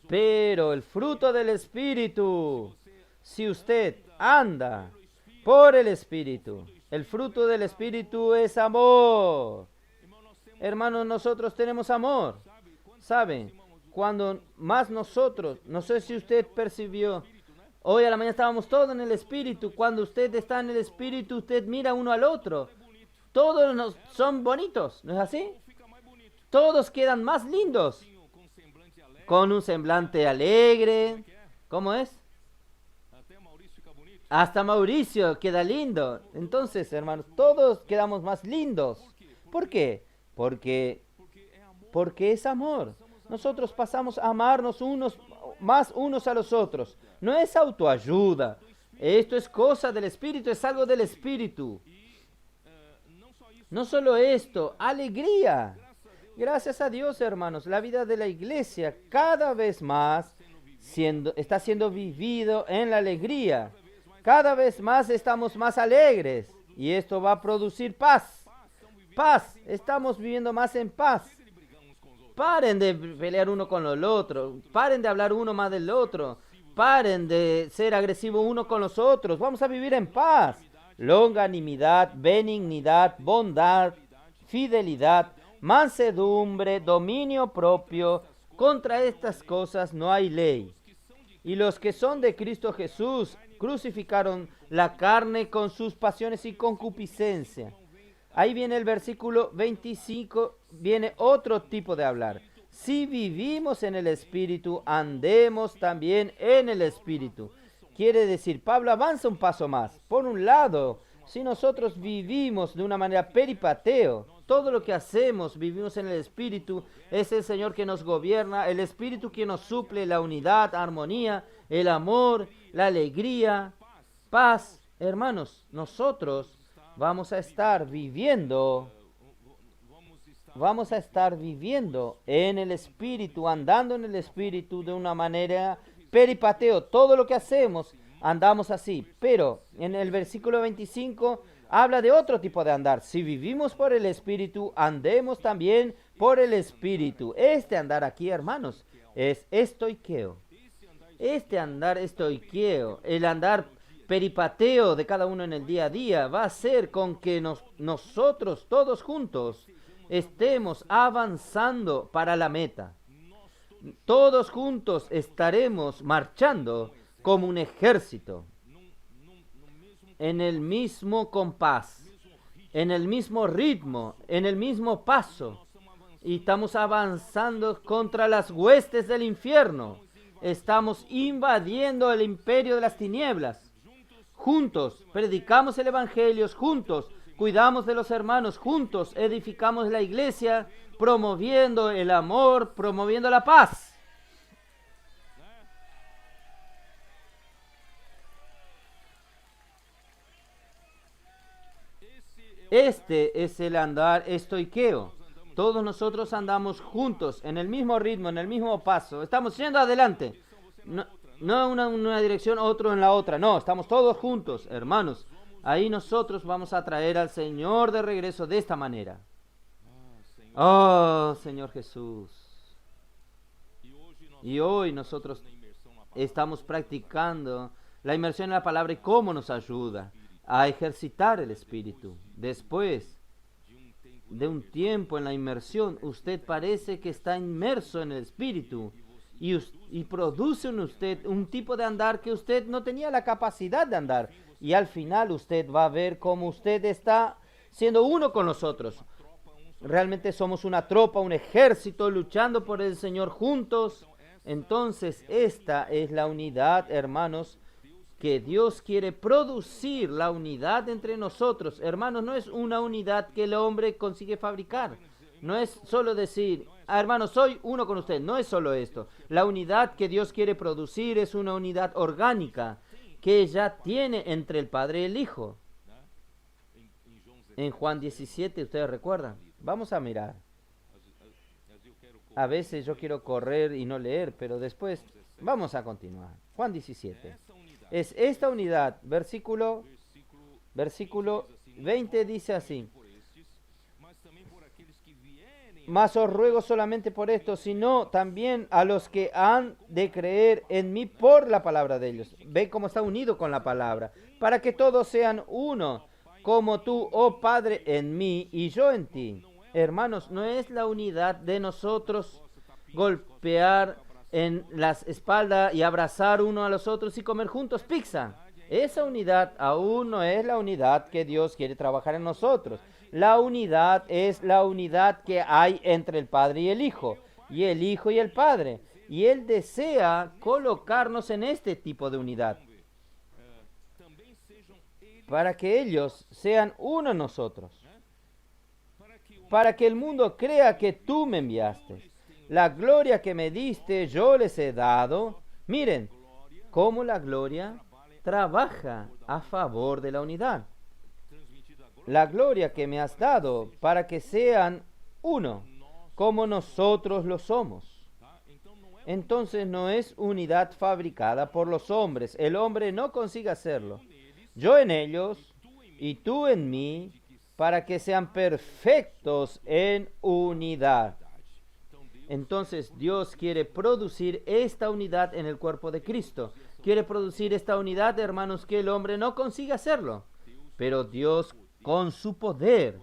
Pero el fruto del Espíritu, si usted anda por el Espíritu, el fruto del Espíritu es amor. Hermanos, nosotros tenemos amor. ¿Saben? Cuando más nosotros, no sé si usted percibió, hoy a la mañana estábamos todos en el Espíritu. Cuando usted está en el Espíritu, usted mira uno al otro. Todos son bonitos, ¿no es así? Todos quedan más lindos, con un semblante alegre. ¿Cómo es? Hasta Mauricio queda lindo. Entonces, hermanos, todos quedamos más lindos. ¿Por qué? Porque es amor. Nosotros pasamos a amarnos unos a los otros. No es autoayuda. Esto es cosa del Espíritu, es algo del Espíritu. No solo esto, alegría. Gracias a Dios, hermanos, la vida de la iglesia cada vez más está siendo vivido en la alegría. Cada vez más estamos más alegres y esto va a producir paz. Paz, estamos viviendo más en paz. Paren de pelear uno con el otro, paren de hablar uno más del otro, paren de ser agresivos uno con los otros. Vamos a vivir en paz. Longanimidad, benignidad, bondad, fidelidad, mansedumbre, dominio propio. Contra estas cosas no hay ley. Y los que son de Cristo Jesús crucificaron la carne con sus pasiones y concupiscencia. Ahí viene el versículo 25, viene otro tipo de hablar. Si vivimos en el Espíritu, andemos también en el Espíritu. Quiere decir, Pablo avanza un paso más. Por un lado, si nosotros vivimos de una manera peripateo, todo lo que hacemos, vivimos en el Espíritu, es el Señor que nos gobierna, el Espíritu que nos suple la unidad, armonía, el amor, la alegría, paz. Hermanos, nosotros vamos a estar viviendo en el Espíritu, andando en el Espíritu de una manera peripateo. Todo lo que hacemos, andamos así. Pero en el versículo 25 habla de otro tipo de andar. Si vivimos por el Espíritu, andemos también por el Espíritu. Este andar aquí, hermanos, es estoiqueo. Este andar estoiqueo, el andar peripateo de cada uno en el día a día, va a ser con que nosotros todos juntos estemos avanzando para la meta. Todos juntos estaremos marchando como un ejército, en el mismo compás, en el mismo ritmo, en el mismo paso. Y estamos avanzando contra las huestes del infierno. Estamos invadiendo el imperio de las tinieblas. Juntos predicamos el Evangelio, juntos cuidamos de los hermanos, juntos edificamos la iglesia, promoviendo el amor, promoviendo la paz. Este es el andar estoiqueo. Todos nosotros andamos juntos, en el mismo ritmo, en el mismo paso. Estamos yendo adelante. No una dirección, otro en la otra. No, estamos todos juntos, hermanos. Ahí nosotros vamos a traer al Señor de regreso de esta manera. Oh, Señor Jesús. Y hoy nosotros estamos practicando la inmersión en la palabra y cómo nos ayuda a ejercitar el espíritu. Después de un tiempo en la inmersión, usted parece que está inmerso en el espíritu y produce en usted un tipo de andar que usted no tenía la capacidad de andar. Y al final usted va a ver cómo usted está siendo uno con nosotros. Realmente somos una tropa, un ejército luchando por el Señor juntos. Entonces esta es la unidad, hermanos, que Dios quiere producir, la unidad entre nosotros. Hermanos, no es una unidad que el hombre consigue fabricar. No es solo decir, hermanos, soy uno con usted. No es solo esto. La unidad que Dios quiere producir es una unidad orgánica que ya tiene entre el Padre y el Hijo. En Juan 17, ¿ustedes recuerdan? Vamos a mirar. A veces yo quiero correr y no leer, pero después vamos a continuar. Juan 17. Es esta unidad, versículo 20 dice así: mas os ruego solamente por esto, sino también a los que han de creer en mí por la palabra de ellos. Ve cómo está unido con la palabra. Para que todos sean uno, como tú, oh Padre, en mí y yo en ti. Hermanos, no es la unidad de nosotros golpear en las espaldas y abrazar uno a los otros y comer juntos pizza. Esa unidad aún no es la unidad que Dios quiere trabajar en nosotros. La unidad es la unidad que hay entre el Padre y el Hijo y el Padre. Y Él desea colocarnos en este tipo de unidad, para que ellos sean uno en nosotros, para que el mundo crea que tú me enviaste. La gloria que me diste yo les he dado. Miren cómo la gloria trabaja a favor de la unidad. La gloria que me has dado para que sean uno, como nosotros lo somos. Entonces no es unidad fabricada por los hombres. El hombre no consigue hacerlo. Yo en ellos y tú en mí, para que sean perfectos en unidad. Entonces Dios quiere producir esta unidad en el cuerpo de Cristo. Quiere producir esta unidad, hermanos, que el hombre no consigue hacerlo. Pero Dios, con su poder,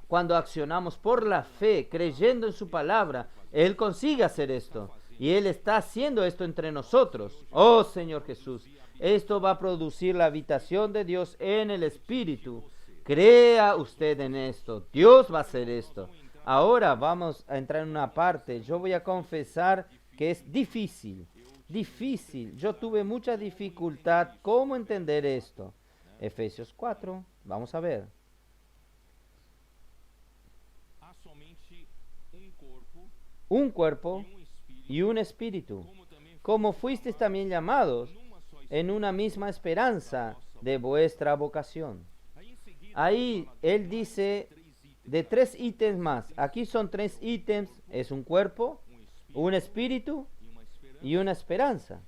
cuando accionamos por la fe, creyendo en su palabra, Él consigue hacer esto. Y Él está haciendo esto entre nosotros. Oh Señor Jesús, esto va a producir la habitación de Dios en el Espíritu. Crea usted en esto. Dios va a hacer esto. Ahora vamos a entrar en una parte. Yo voy a confesar que es difícil. Yo tuve mucha dificultad cómo entender esto. Efesios 4, vamos a ver. Un cuerpo y un espíritu, como fuisteis también llamados en una misma esperanza de vuestra vocación. Ahí él dice de 3 ítems más. Aquí son 3 ítems. Es un cuerpo, un espíritu y una esperanza.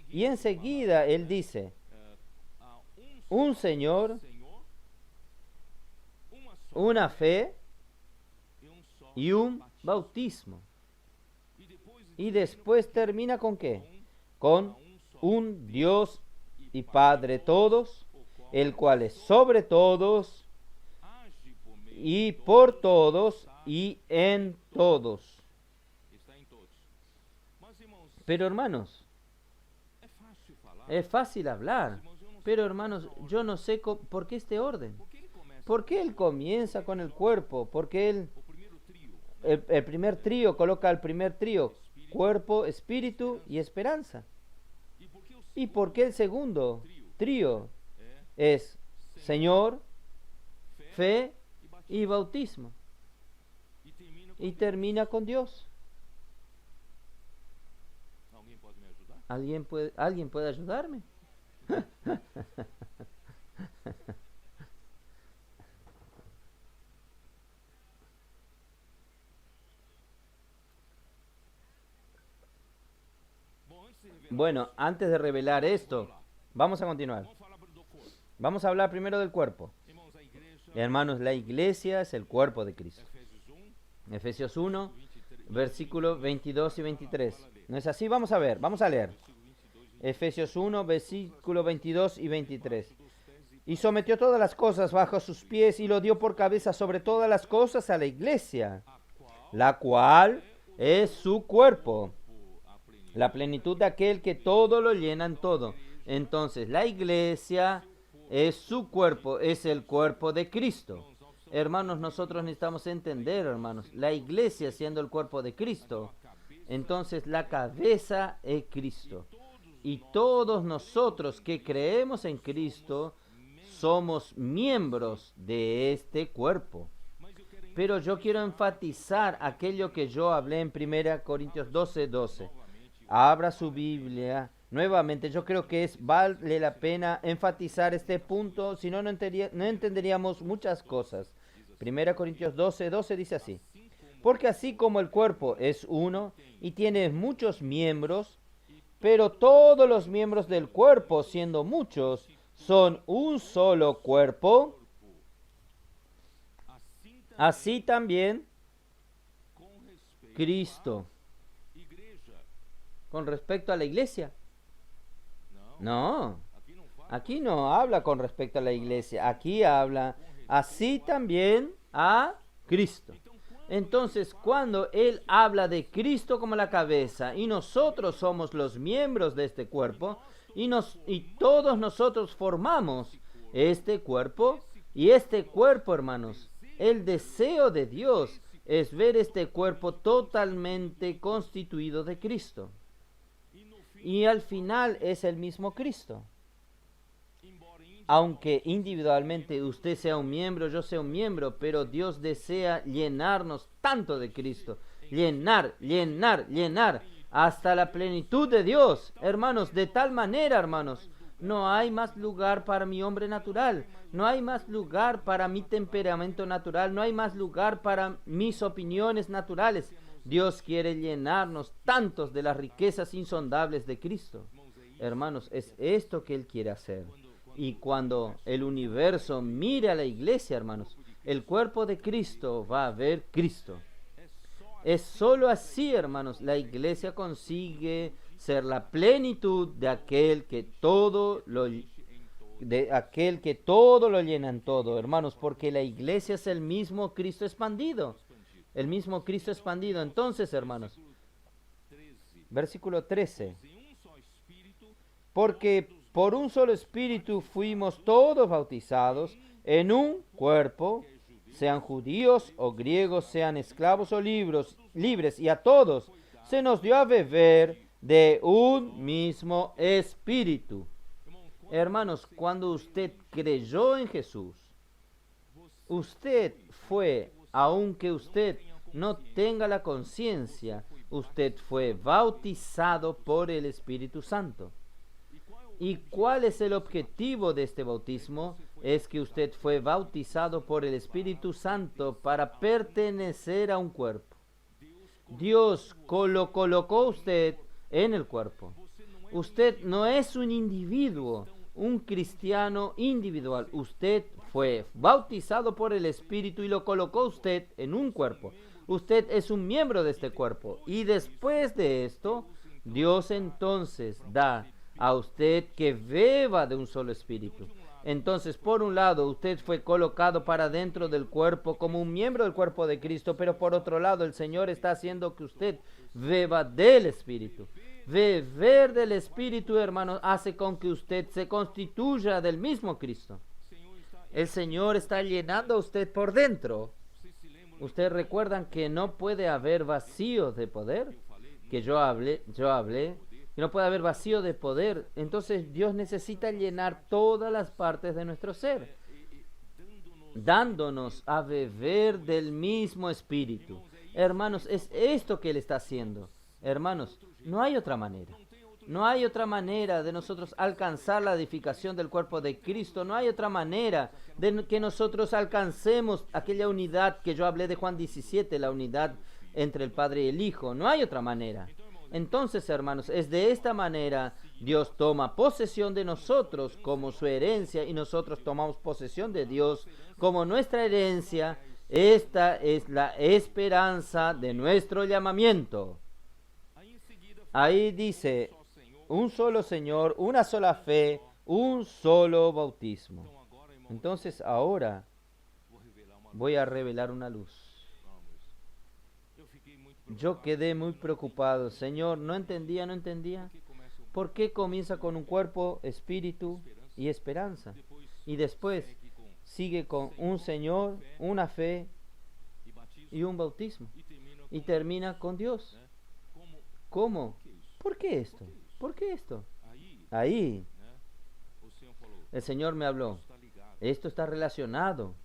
Y enseguida él dice un Señor, una fe y un bautismo. Y después termina ¿con qué? Con un Dios y Padre todos, el cual es sobre todos y por todos y en todos. Pero hermanos, es fácil hablar, pero hermanos, yo no sé por qué este orden. ¿Por qué él comienza con el cuerpo? Porque el primer trío coloca al primer trío, cuerpo, espíritu y esperanza. ¿Y por qué el segundo trío es Señor, fe y bautismo? Y termina con Dios. ¿Alguien puede ayudarme? Bueno, antes de revelar esto, vamos a continuar. Vamos a hablar primero del cuerpo. Hermanos, la iglesia es el cuerpo de Cristo. Efesios 1, versículos 22 y 23. ¿No es así? Vamos a ver, vamos a leer. Efesios 1, versículos 22 y 23. Y sometió todas las cosas bajo sus pies y lo dio por cabeza sobre todas las cosas a la iglesia, la cual es su cuerpo, la plenitud de aquel que todo lo llena en todo. Entonces, la iglesia es su cuerpo, es el cuerpo de Cristo. Hermanos, nosotros necesitamos entender, hermanos, la iglesia siendo el cuerpo de Cristo, entonces la cabeza es Cristo. Y todos nosotros que creemos en Cristo somos miembros de este cuerpo. Pero yo quiero enfatizar aquello que yo hablé en 1 Corintios 12:12. Abra su Biblia nuevamente. Yo creo que vale la pena enfatizar este punto, si no, no entenderíamos muchas cosas. 1 Corintios 12:12 dice así: porque así como el cuerpo es uno y tiene muchos miembros, pero todos los miembros del cuerpo, siendo muchos, son un solo cuerpo, así también Cristo. Con respecto a la iglesia. No, aquí no habla con respecto a la iglesia, aquí habla así también a Cristo. Entonces, cuando Él habla de Cristo como la cabeza y nosotros somos los miembros de este cuerpo y todos nosotros formamos este cuerpo, y este cuerpo, hermanos, el deseo de Dios es ver este cuerpo totalmente constituido de Cristo. Y al final es el mismo Cristo. Aunque individualmente usted sea un miembro, yo sea un miembro, pero Dios desea llenarnos tanto de Cristo. Llenar, hasta la plenitud de Dios. Hermanos, de tal manera, hermanos, no hay más lugar para mi hombre natural. No hay más lugar para mi temperamento natural. No hay más lugar para mis opiniones naturales. Dios quiere llenarnos tantos de las riquezas insondables de Cristo. Hermanos, es esto que Él quiere hacer. Y cuando el universo mire a la iglesia, hermanos, el cuerpo de Cristo va a ver Cristo. Es sólo así, hermanos, la iglesia consigue ser la plenitud de aquel que todo lo llena en todo, hermanos, porque la iglesia es el mismo Cristo expandido. El mismo Cristo expandido. Entonces, hermanos, versículo 13. Porque por un solo espíritu fuimos todos bautizados en un cuerpo, sean judíos o griegos, sean esclavos o libres, y a todos se nos dio a beber de un mismo espíritu. Hermanos, cuando usted creyó en Jesús, usted fue, aunque usted no tenga la conciencia, usted fue bautizado por el Espíritu Santo. ¿Y cuál es el objetivo de este bautismo? Es que usted fue bautizado por el Espíritu Santo para pertenecer a un cuerpo. Dios lo colocó usted en el cuerpo. Usted no es un individuo, un cristiano individual. Usted fue bautizado por el Espíritu y lo colocó usted en un cuerpo. Usted es un miembro de este cuerpo. Y después de esto, Dios entonces da a usted que beba de un solo espíritu. Entonces, por un lado, usted fue colocado para dentro del cuerpo como un miembro del cuerpo de Cristo, pero por otro lado, el Señor está haciendo que usted beba del Espíritu. Beber del Espíritu, hermanos, hace con que usted se constituya del mismo Cristo. El Señor está llenando a usted por dentro. ¿Ustedes recuerdan que no puede haber vacío de poder? Que yo hablé, que no puede haber vacío de poder. Entonces Dios necesita llenar todas las partes de nuestro ser, dándonos a beber del mismo Espíritu. Hermanos, es esto que Él está haciendo. Hermanos, no hay otra manera. No hay otra manera de nosotros alcanzar la edificación del cuerpo de Cristo. No hay otra manera de que nosotros alcancemos aquella unidad que yo hablé de Juan 17, la unidad entre el Padre y el Hijo. No hay otra manera. Entonces, hermanos, es de esta manera Dios toma posesión de nosotros como su herencia y nosotros tomamos posesión de Dios como nuestra herencia. Esta es la esperanza de nuestro llamamiento. Ahí dice, un solo Señor, una sola fe, un solo bautismo. Entonces ahora voy a revelar una luz. Yo quedé muy preocupado. Señor, no entendía. ¿Por qué comienza con un cuerpo, espíritu y esperanza? Y después sigue con un Señor, una fe y un bautismo. Y termina con Dios. ¿Cómo? ¿Por qué esto? ¿Por qué esto? Ahí el Señor me habló. Esto está relacionado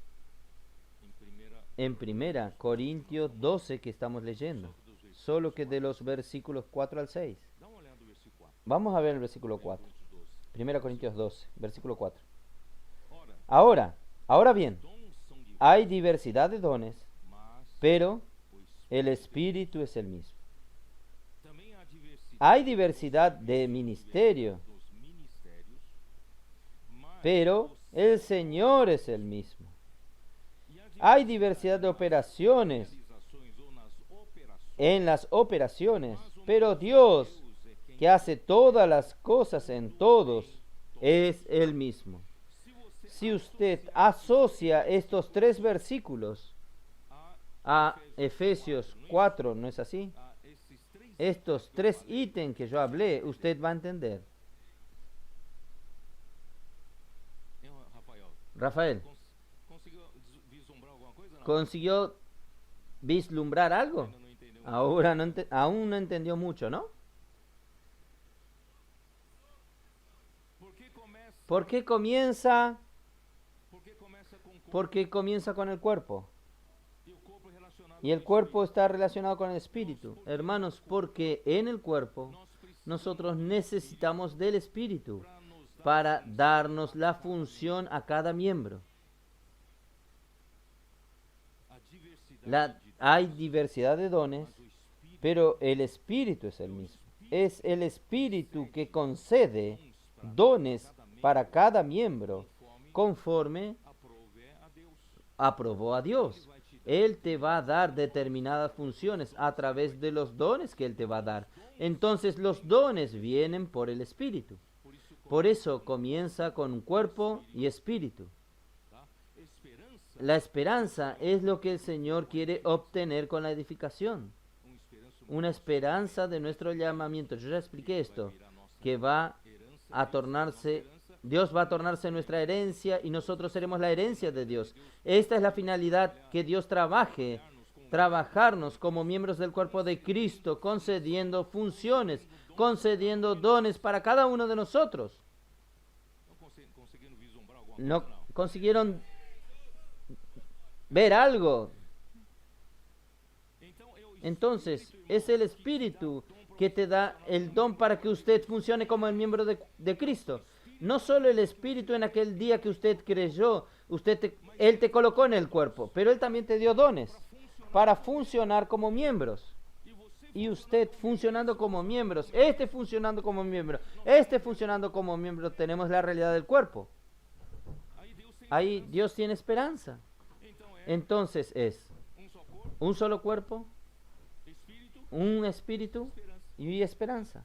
en 1 Corintios 12 que estamos leyendo, solo que de los versículos 4 al 6. Vamos a ver el versículo 4. 1 Corintios 12, versículo 4. Ahora bien, hay diversidad de dones, pero el Espíritu es el mismo. Hay diversidad de ministerio, pero el Señor es el mismo. Hay diversidad de operaciones en las operaciones, pero Dios, que hace todas las cosas en todos, es el mismo. Si usted asocia estos 3 versículos a Efesios 4, ¿no es así? Estos 3 ítems que yo hablé, usted va a entender. Rafael, ¿consiguió vislumbrar algo? Ahora aún no entendió mucho, ¿no? ¿Por qué comienza? Porque comienza con el cuerpo. Y el cuerpo está relacionado con el espíritu. Hermanos, porque en el cuerpo nosotros necesitamos del espíritu para darnos la función a cada miembro. Hay diversidad de dones, pero el espíritu es el mismo. Es el espíritu que concede dones para cada miembro conforme aprobó a Dios. Él te va a dar determinadas funciones a través de los dones que Él te va a dar. Entonces los dones vienen por el Espíritu. Por eso comienza con cuerpo y espíritu. La esperanza es lo que el Señor quiere obtener con la edificación. Una esperanza de nuestro llamamiento. Yo ya expliqué esto, que Dios va a tornarse nuestra herencia y nosotros seremos la herencia de Dios. Esta es la finalidad, que Dios trabajarnos como miembros del cuerpo de Cristo, concediendo funciones, concediendo dones para cada uno de nosotros. ¿No consiguieron ver algo? Entonces, es el Espíritu que te da el don para que usted funcione como el miembro de Cristo. No solo el Espíritu en aquel día que usted creyó, Él te colocó en el cuerpo, pero Él también te dio dones para funcionar como miembros. Y usted funcionando como miembros, funcionando como miembro, tenemos la realidad del cuerpo. Ahí Dios tiene esperanza. Entonces es un solo cuerpo, un espíritu y esperanza.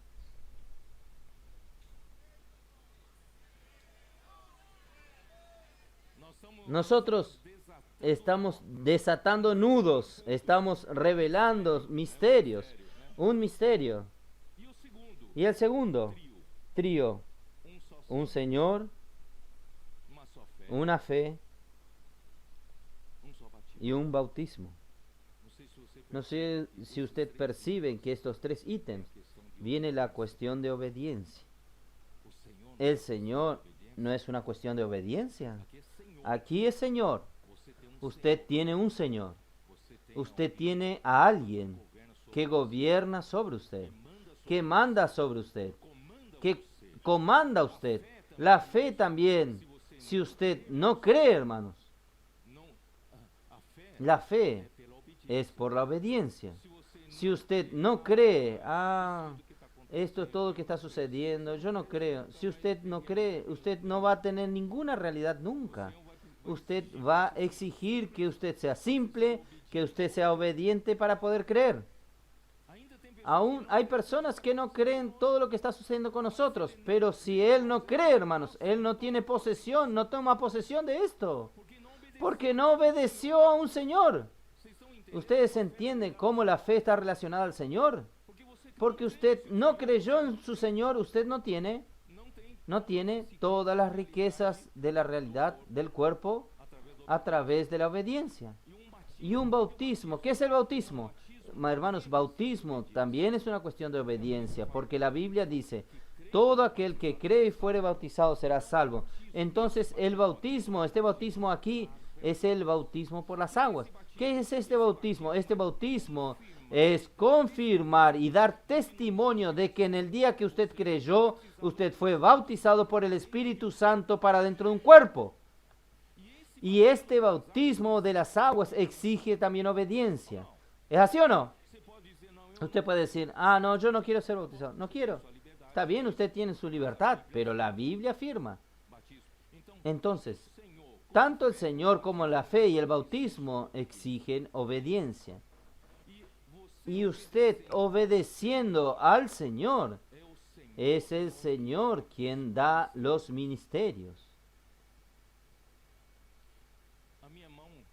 Nosotros estamos desatando nudos, estamos revelando misterios, un misterio. Y el segundo, trío, un Señor, una fe y un bautismo. No sé si usted percibe que estos 3 ítems viene la cuestión de obediencia. El Señor no es una cuestión de obediencia. Aquí es Señor. Usted tiene un Señor. Usted tiene a alguien que gobierna sobre usted, que manda sobre usted, que comanda a usted. La fe también. Si usted no cree, hermanos, la fe es por la obediencia. Si usted no cree, esto es todo lo que está sucediendo, yo no creo. Si usted no cree, usted no va a tener ninguna realidad nunca. usted va a exigir que usted sea simple, que usted sea obediente para poder creer. Aún hay personas que no creen todo lo que está sucediendo con nosotros, pero si él no cree, hermanos, él no tiene posesión, no toma posesión de esto, porque no obedeció a un Señor. ¿Ustedes entienden cómo la fe está relacionada al Señor? Porque usted no creyó en su Señor, usted no tiene todas las riquezas de la realidad del cuerpo a través de la obediencia. Y un bautismo, ¿qué es el bautismo? Hermanos, bautismo también es una cuestión de obediencia, porque la Biblia dice, todo aquel que cree y fuere bautizado será salvo. Entonces el bautismo, este bautismo aquí es el bautismo por las aguas. ¿Qué es este bautismo? Este bautismo es confirmar y dar testimonio de que en el día que usted creyó, usted fue bautizado por el Espíritu Santo para dentro de un cuerpo. Y este bautismo de las aguas exige también obediencia. ¿Es así o no? Usted puede decir, no, yo no quiero ser bautizado. No quiero. Está bien, usted tiene su libertad, pero la Biblia afirma. Entonces, tanto el Señor como la fe y el bautismo exigen obediencia. Y usted obedeciendo al Señor, es el Señor quien da los ministerios.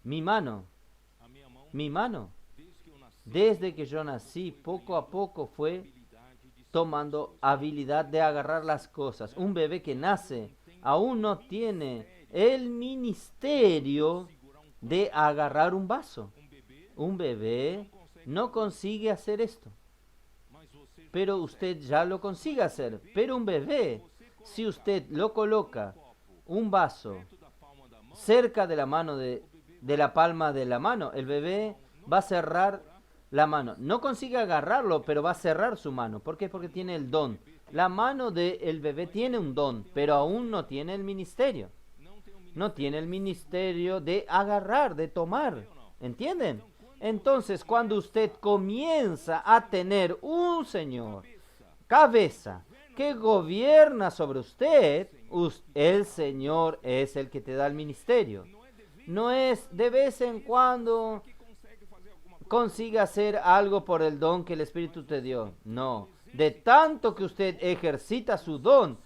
Mi mano, desde que yo nací, poco a poco fue tomando habilidad de agarrar las cosas. Un bebé que nace aún no tiene el ministerio de agarrar un vaso. Un bebé no consigue hacer esto, pero usted ya lo consigue hacer. Pero un bebé, si usted lo coloca un vaso cerca de la mano de la palma de la mano, el bebé va a cerrar la mano. No consigue agarrarlo, pero va a cerrar su mano. ¿Por qué? Porque tiene el don. La mano del bebé tiene un don, pero aún no tiene el ministerio. No tiene el ministerio de agarrar, de tomar. ¿Entienden? Entonces, cuando usted comienza a tener un Señor, cabeza, que gobierna sobre usted, el Señor es el que te da el ministerio. No es de vez en cuando consiga hacer algo por el don que el Espíritu te dio. No, de tanto que usted ejercita su don,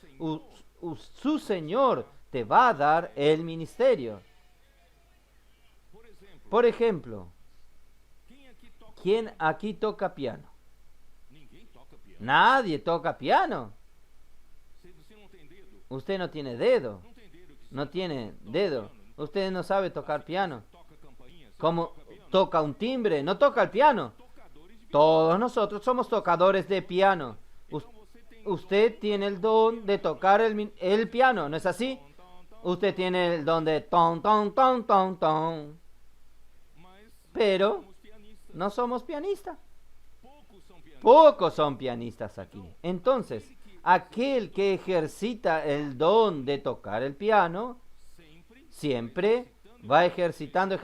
su Señor te va a dar el ministerio. Por ejemplo, ¿quién aquí toca piano? Nadie toca piano. Usted no tiene dedo. No tiene dedo. Usted no sabe tocar piano. ¿Cómo toca un timbre? No toca el piano. Todos nosotros somos tocadores de piano. Usted tiene el don de tocar el piano, ¿no es así? Usted tiene el don de ton, ton, ton, ton, ton. Pero no somos pianistas. Pocos son pianistas aquí. Entonces, aquel que ejercita el don de tocar el piano, siempre va ejercitando.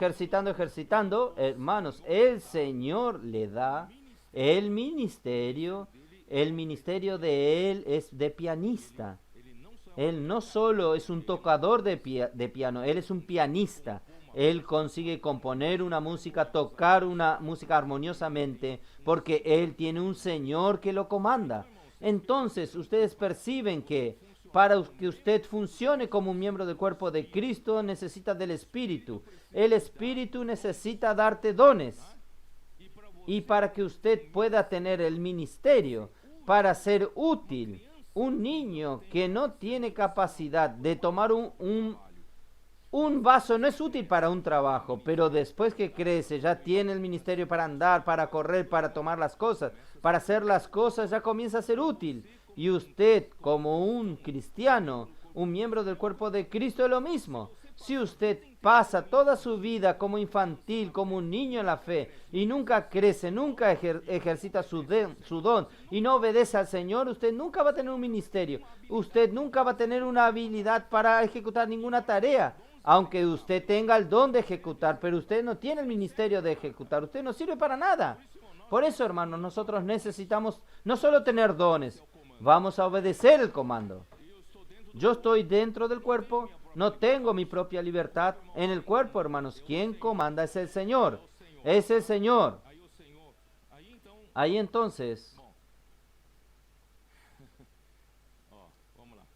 Hermanos, el Señor le da el ministerio. El ministerio de él es de pianista. Él no solo es un tocador de piano, él es un pianista. Él consigue componer una música, tocar una música armoniosamente, porque él tiene un Señor que lo comanda. Entonces, ustedes perciben que para que usted funcione como un miembro del cuerpo de Cristo, necesita del Espíritu. El Espíritu necesita darte dones. Y para que usted pueda tener el ministerio, para ser útil, un niño que no tiene capacidad de tomar un vaso no es útil para un trabajo, pero después que crece ya tiene el ministerio para andar, para correr, para tomar las cosas, para hacer las cosas, ya comienza a ser útil. Y usted, como un cristiano, un miembro del cuerpo de Cristo, es lo mismo. Si usted pasa toda su vida como infantil, como un niño en la fe, y nunca crece, nunca ejercita su don, y no obedece al Señor, usted nunca va a tener un ministerio. Usted nunca va a tener una habilidad para ejecutar ninguna tarea. Aunque usted tenga el don de ejecutar, pero usted no tiene el ministerio de ejecutar, usted no sirve para nada. Por eso, hermanos, nosotros necesitamos no solo tener dones, vamos a obedecer el comando. Yo estoy dentro del cuerpo No tengo mi propia libertad en el cuerpo, hermanos. Quien comanda es el Señor. Es el Señor. Ahí entonces,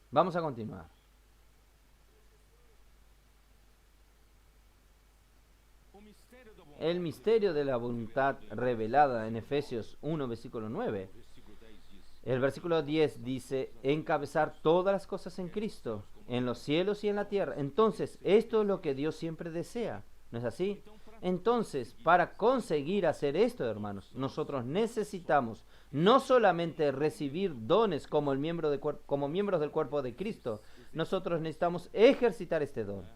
vamos a continuar. El misterio de la voluntad revelada en Efesios 1, versículo 9. El versículo 10 dice, encabezar todas las cosas en Cristo, en los cielos y en la tierra. Entonces, esto es lo que Dios siempre desea, ¿no es así? Entonces, para conseguir hacer esto, hermanos, nosotros necesitamos no solamente recibir dones como, como miembros del cuerpo de Cristo, nosotros necesitamos ejercitar este don.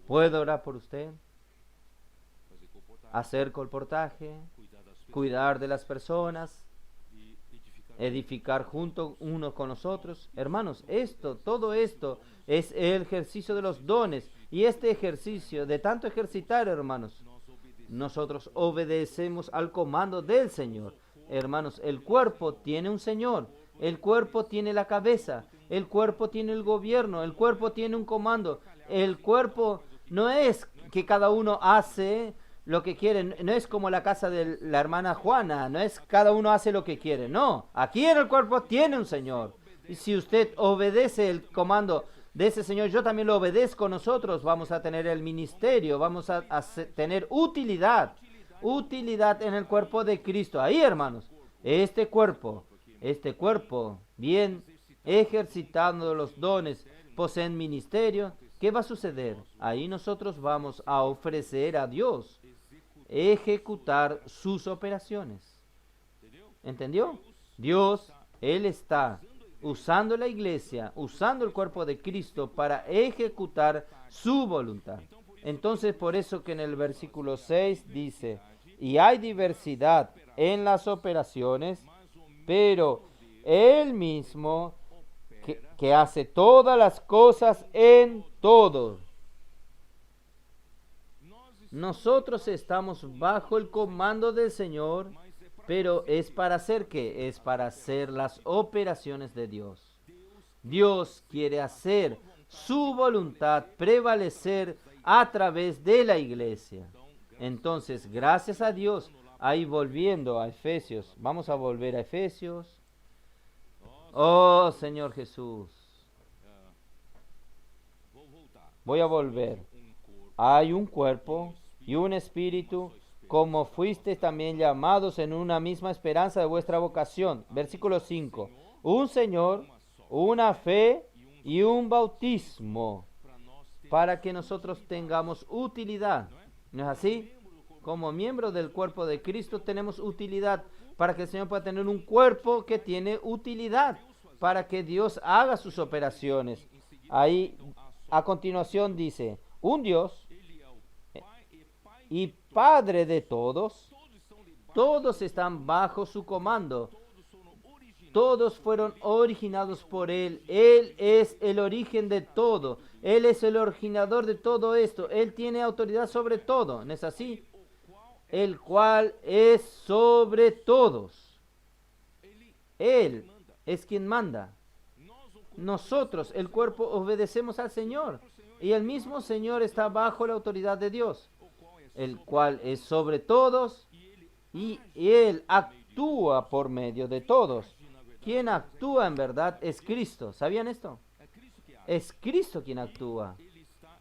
¿Puedo orar por usted? Hacer colportaje, cuidar de las personas, edificar junto unos con los otros. Hermanos, todo esto es el ejercicio de los dones. Y este ejercicio, de tanto ejercitar, hermanos, nosotros obedecemos al comando del Señor. Hermanos, el cuerpo tiene un Señor, el cuerpo tiene la cabeza, el cuerpo tiene el gobierno, el cuerpo tiene un comando. El cuerpo no es que cada uno hace lo que quiere, no es como la casa de la hermana Juana, no es cada uno hace lo que quiere, no, aquí en el cuerpo tiene un Señor, y si usted obedece el comando de ese Señor, yo también lo obedezco, nosotros vamos a tener el ministerio, vamos a tener utilidad en el cuerpo de Cristo. Ahí, hermanos, este cuerpo, bien ejercitando los dones, poseen ministerio. ¿Qué va a suceder? Ahí nosotros vamos a ofrecer a Dios ejecutar sus operaciones. ¿Entendió? Dios, Él está usando la iglesia, usando el cuerpo de Cristo para ejecutar su voluntad. Entonces, por eso que en el versículo 6 dice, y hay diversidad en las operaciones, pero Él mismo que hace todas las cosas en todo. Nosotros estamos bajo el comando del Señor, pero ¿es para hacer qué? Es para hacer las operaciones de Dios. Dios quiere hacer su voluntad prevalecer a través de la iglesia. Entonces, gracias a Dios, ahí volviendo a Efesios, vamos a volver a Efesios. Oh, Señor Jesús, voy a volver. Hay un cuerpo y un espíritu, como fuisteis también llamados en una misma esperanza de vuestra vocación. Versículo 5. Un Señor, una fe y un bautismo, para que nosotros tengamos utilidad. ¿No es así? Como miembros del cuerpo de Cristo tenemos utilidad, para que el Señor pueda tener un cuerpo que tiene utilidad, para que Dios haga sus operaciones. Ahí, a continuación dice, un Dios y Padre de todos, todos están bajo su comando, todos fueron originados por Él, Él es el origen de todo, Él es el originador de todo esto, Él tiene autoridad sobre todo, ¿no es así? El cual es sobre todos, Él es quien manda. Nosotros, el cuerpo, obedecemos al Señor, y el mismo Señor está bajo la autoridad de Dios, el cual es sobre todos, y Él actúa por medio de todos. Quien actúa en verdad es Cristo. ¿Sabían esto? Es Cristo quien actúa,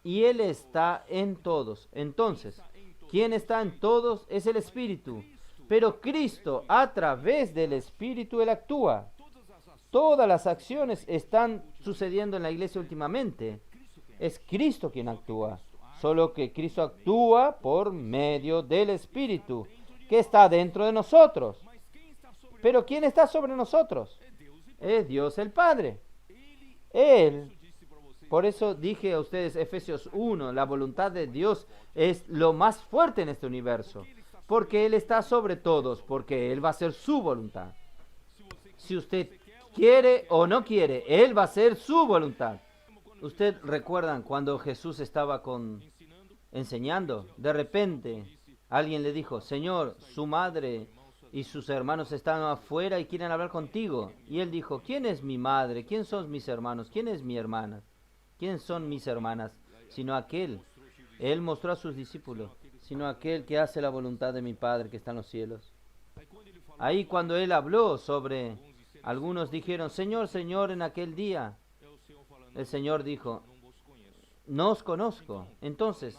y Él está en todos. Entonces, quien está en todos es el Espíritu, pero Cristo, a través del Espíritu, Él actúa. Todas las acciones están sucediendo en la iglesia últimamente. Es Cristo quien actúa. Solo que Cristo actúa por medio del Espíritu, que está dentro de nosotros. Pero ¿quién está sobre nosotros? Es Dios el Padre. Él, por eso dije a ustedes, Efesios 1, la voluntad de Dios es lo más fuerte en este universo. Porque Él está sobre todos, porque Él va a hacer su voluntad. Si usted quiere o no quiere, Él va a hacer su voluntad. Ustedes recuerdan cuando Jesús estaba enseñando, de repente alguien le dijo, Señor, su madre y sus hermanos están afuera y quieren hablar contigo. Y Él dijo, ¿quién es mi madre? ¿Quién son mis hermanos? ¿Quién es mi hermana? ¿Quiénes son mis hermanas? Sino aquel. Él mostró a sus discípulos, sino aquel que hace la voluntad de mi Padre que está en los cielos. Ahí cuando él habló sobre, algunos dijeron, Señor, Señor, en aquel día, el Señor dijo, no os conozco. Entonces,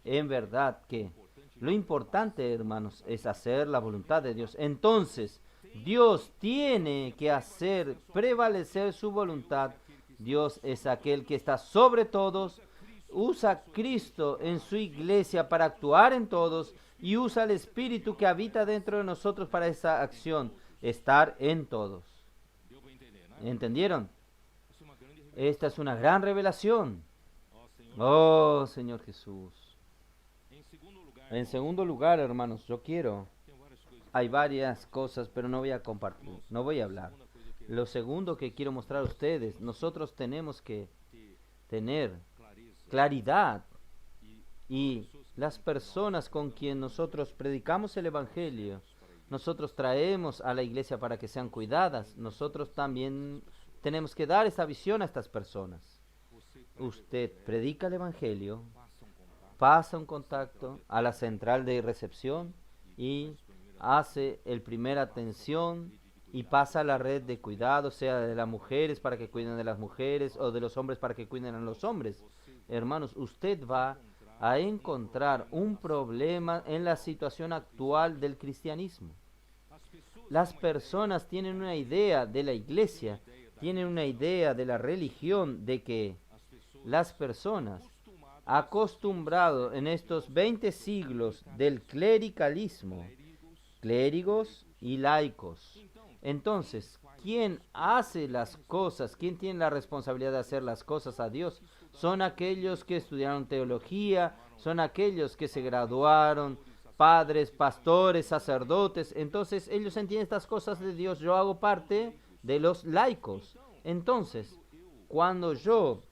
en verdad que lo importante, hermanos, es hacer la voluntad de Dios. Entonces, Dios tiene que hacer prevalecer su voluntad. Dios es aquel que está sobre todos, usa a Cristo en su iglesia para actuar en todos y usa el Espíritu que habita dentro de nosotros para esa acción, estar en todos. ¿Entendieron? Esta es una gran revelación. Oh, Señor Jesús. En segundo lugar, hermanos, hay varias cosas, pero no voy a compartir, no voy a hablar. Lo segundo que quiero mostrar a ustedes, nosotros tenemos que tener claridad, y las personas con quien nosotros predicamos el Evangelio, nosotros traemos a la iglesia para que sean cuidadas, nosotros también tenemos que dar esa visión a estas personas. Usted predica el Evangelio, pasa un contacto a la central de recepción y hace el primera atención y pasa a la red de cuidado, sea de las mujeres para que cuiden de las mujeres o de los hombres para que cuiden a los hombres. Hermanos, usted va a encontrar un problema en la situación actual del cristianismo. Las personas tienen una idea de la iglesia, tienen una idea de la religión, de que las personas acostumbrado en estos 20 siglos del clericalismo, clérigos y laicos. Entonces, ¿quién hace las cosas? ¿Quién tiene la responsabilidad de hacer las cosas a Dios? Son aquellos que estudiaron teología, son aquellos que se graduaron, padres, pastores, sacerdotes. Entonces, ellos entienden estas cosas de Dios. Yo hago parte de los laicos. Entonces, cuando yo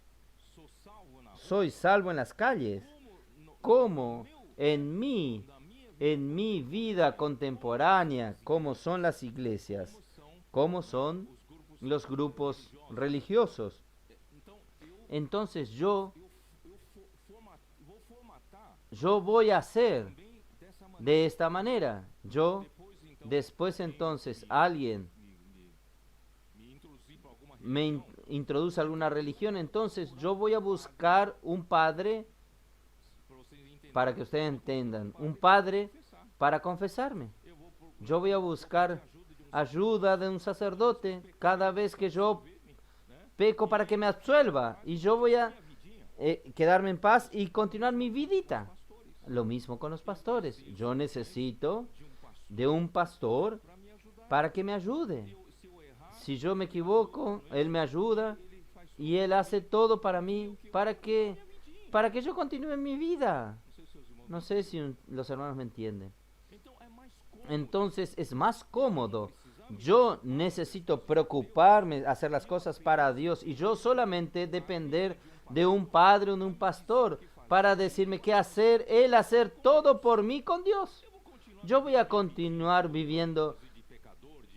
soy salvo en las calles, ¿cómo en mi vida contemporánea, cómo son las iglesias, cómo son los grupos religiosos? Entonces yo voy a hacer de esta manera. Después entonces alguien me introduce alguna religión, entonces yo voy a buscar un padre, para que ustedes entiendan, un padre para confesarme. Yo voy a buscar ayuda de un sacerdote cada vez que yo peco para que me absuelva, y yo voy a quedarme en paz y continuar mi vidita. Lo mismo con los pastores. Yo necesito de un pastor para que me ayude. Si yo me equivoco, él me ayuda y él hace todo para mí, para que yo continúe mi vida. No sé si los hermanos me entienden. Entonces es más cómodo. Yo necesito preocuparme, hacer las cosas para Dios, y yo solamente depender de un padre o de un pastor para decirme qué hacer, él hacer todo por mí con Dios. Yo voy a continuar viviendo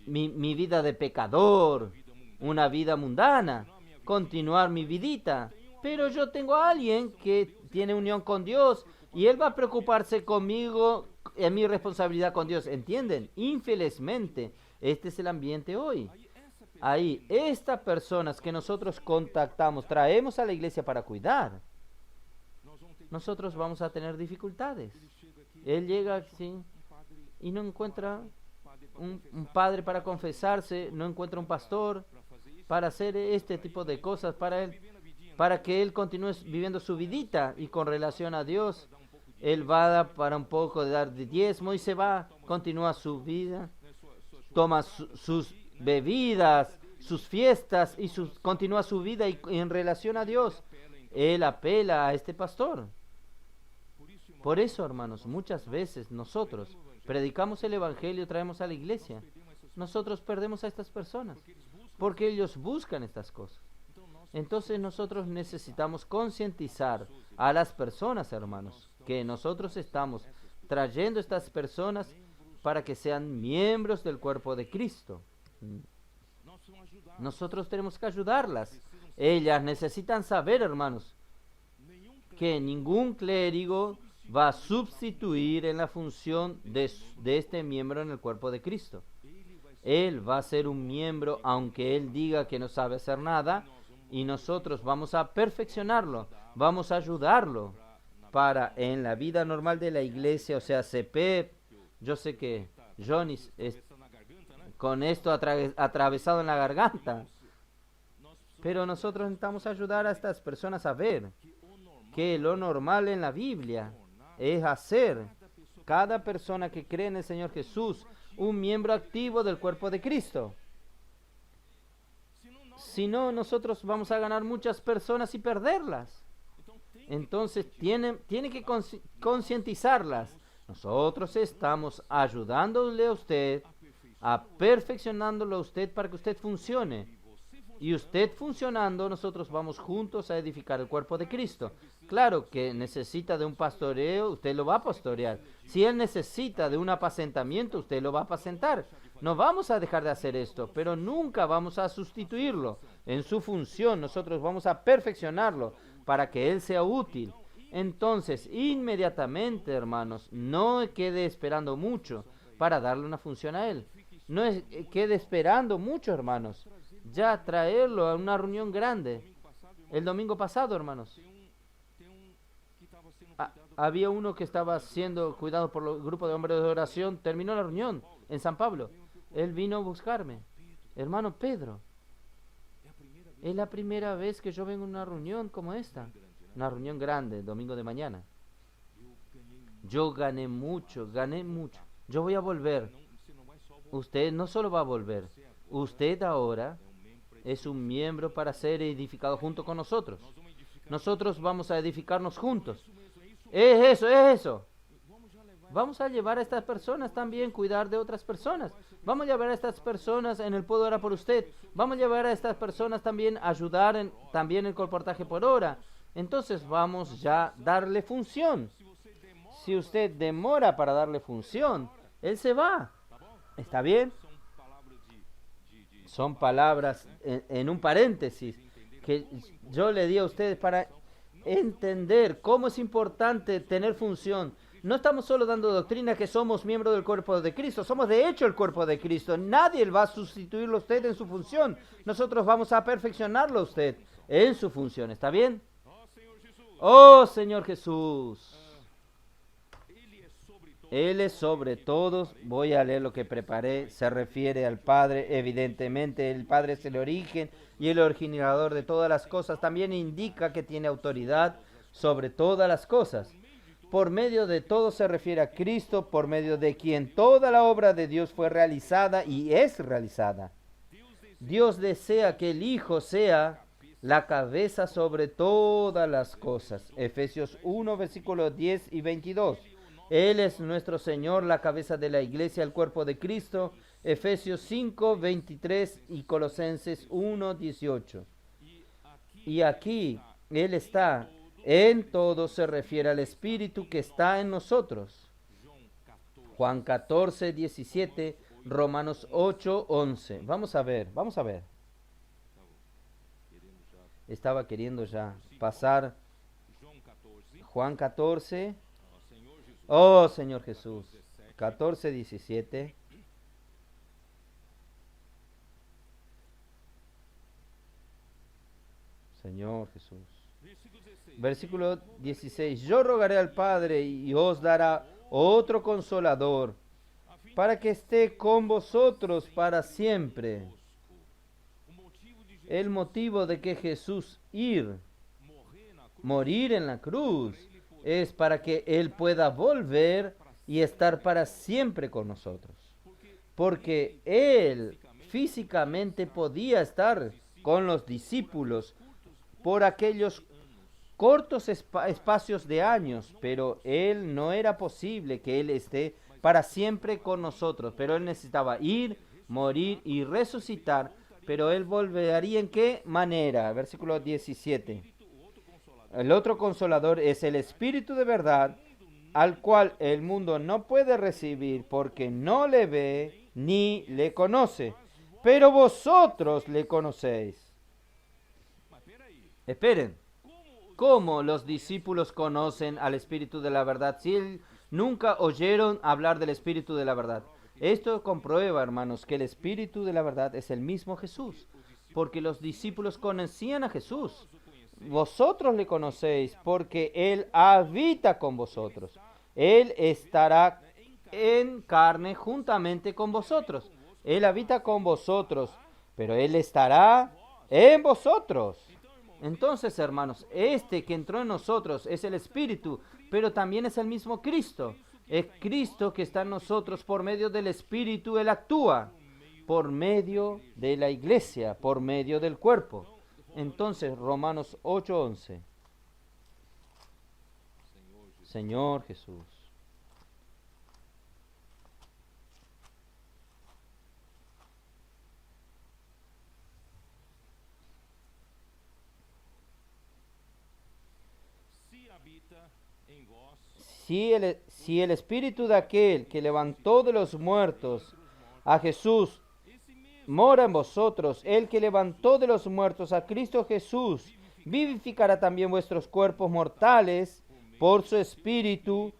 mi vida de pecador, una vida mundana, continuar mi vidita, pero yo tengo a alguien que tiene unión con Dios y él va a preocuparse conmigo en mi responsabilidad con Dios. ¿Entienden? Infelizmente, este es el ambiente hoy. Ahí, estas personas que nosotros contactamos, traemos a la iglesia para cuidar, nosotros vamos a tener dificultades. Él llega así y no encuentra un padre para confesarse, no encuentra un pastor para hacer este tipo de cosas para que él continúe viviendo su vidita, y con relación a Dios, él va a dar para un poco de dar de diezmo y se va, continúa su vida, toma sus bebidas, sus fiestas y continúa su vida, y en relación a Dios, él apela a este pastor. Por eso, hermanos, muchas veces nosotros predicamos el Evangelio, traemos a la iglesia, nosotros perdemos a estas personas, porque ellos buscan estas cosas. Entonces nosotros necesitamos concientizar a las personas, hermanos, que nosotros estamos trayendo a estas personas para que sean miembros del cuerpo de Cristo. Nosotros tenemos que ayudarlas. Ellas necesitan saber, hermanos, que ningún clérigo va a sustituir en la función de este miembro en el cuerpo de Cristo. Él va a ser un miembro aunque él diga que no sabe hacer nada, y nosotros vamos a perfeccionarlo, vamos a ayudarlo para en la vida normal de la iglesia. O sea, CP, yo sé que Johnny con esto atravesado en la garganta, pero nosotros necesitamos ayudar a estas personas a ver que lo normal en la Biblia es hacer cada persona que cree en el Señor Jesús un miembro activo del cuerpo de Cristo. Si no, nosotros vamos a ganar muchas personas y perderlas. Entonces tiene que concientizarlas. Nosotros estamos ayudándole a usted, perfeccionándolo a usted para que usted funcione. Y usted funcionando, nosotros vamos juntos a edificar el cuerpo de Cristo. Claro que necesita de un pastoreo, usted lo va a pastorear. Si él necesita de un apacentamiento, usted lo va a apacentar. No vamos a dejar de hacer esto, pero nunca vamos a sustituirlo en su función. Nosotros vamos a perfeccionarlo para que él sea útil. Entonces, inmediatamente, hermanos, no quede esperando mucho para darle una función a él. No quede esperando mucho, hermanos. Ya traerlo a una reunión grande. El domingo pasado, hermanos, había uno que estaba siendo cuidado por el grupo de hombres de oración. Terminó la reunión en San Pablo. Él vino a buscarme. Hermano Pedro, es la primera vez que yo vengo a una reunión como esta. Una reunión grande, domingo de mañana. Yo gané mucho. Yo voy a volver. Usted no solo va a volver. Usted ahora es un miembro para ser edificado junto con nosotros. Nosotros vamos a edificarnos juntos. Es eso. Vamos a llevar a estas personas también, cuidar de otras personas. Vamos a llevar a estas personas en el puedo orar por usted. Vamos a llevar a estas personas también, ayudar también en el colportaje por hora. Entonces vamos ya a darle función. Si usted demora para darle función, él se va. ¿Está bien? Son palabras en un paréntesis que yo le di a ustedes para entender cómo es importante tener función. No estamos solo dando doctrina que somos miembros del cuerpo de Cristo, somos de hecho el cuerpo de Cristo. Nadie va a sustituirlo a usted en su función. Nosotros vamos a perfeccionarlo a usted en su función. ¿Está bien? Oh Señor Jesús. Él es sobre todos. Voy a leer lo que preparé. Se refiere al Padre, evidentemente. El Padre es el origen y el originador de todas las cosas. También indica que tiene autoridad sobre todas las cosas. Por medio de todo se refiere a Cristo, por medio de quien toda la obra de Dios fue realizada y es realizada. Dios desea que el Hijo sea la cabeza sobre todas las cosas. Efesios 1, versículos 10 y 22. Él es nuestro Señor, la cabeza de la iglesia, el cuerpo de Cristo. Efesios 5, 23 y Colosenses 1, 18. Y aquí Él está. En todo se refiere al Espíritu que está en nosotros. Juan 14, 17, Romanos 8, 11. Vamos a ver. Estaba queriendo ya pasar Juan 14. Oh Señor Jesús. 14, 17. Señor Jesús. Versículo 16. Yo rogaré al Padre y os dará otro consolador para que esté con vosotros para siempre. El motivo de que Jesús morir en la cruz, es para que Él pueda volver y estar para siempre con nosotros. Porque Él físicamente podía estar con los discípulos por aquellos cortos espacios de años, pero Él no era posible que Él esté para siempre con nosotros. Pero Él necesitaba ir, morir y resucitar. Pero Él volvería ¿en qué manera? Versículo 17. El otro consolador es el Espíritu de verdad, al cual el mundo no puede recibir porque no le ve ni le conoce. pero vosotros le conocéis. Esperen, ¿cómo los discípulos conocen al Espíritu de la verdad si nunca oyeron hablar del Espíritu de la verdad? Esto comprueba, hermanos, que el Espíritu de la verdad es el mismo Jesús, porque los discípulos conocían a Jesús. Vosotros le conocéis porque Él habita con vosotros. Él estará en carne juntamente con vosotros. Él habita con vosotros, pero Él estará en vosotros. Entonces, hermanos, este que entró en nosotros es el Espíritu, pero también es el mismo Cristo. Es Cristo que está en nosotros por medio del Espíritu. Él actúa por medio de la iglesia, por medio del cuerpo. Entonces, Romanos 8:11. Señor Jesús. Si el Espíritu de aquel que levantó de los muertos a Jesús mora en vosotros, el que levantó de los muertos a Cristo Jesús, vivificará también vuestros cuerpos mortales por su Espíritu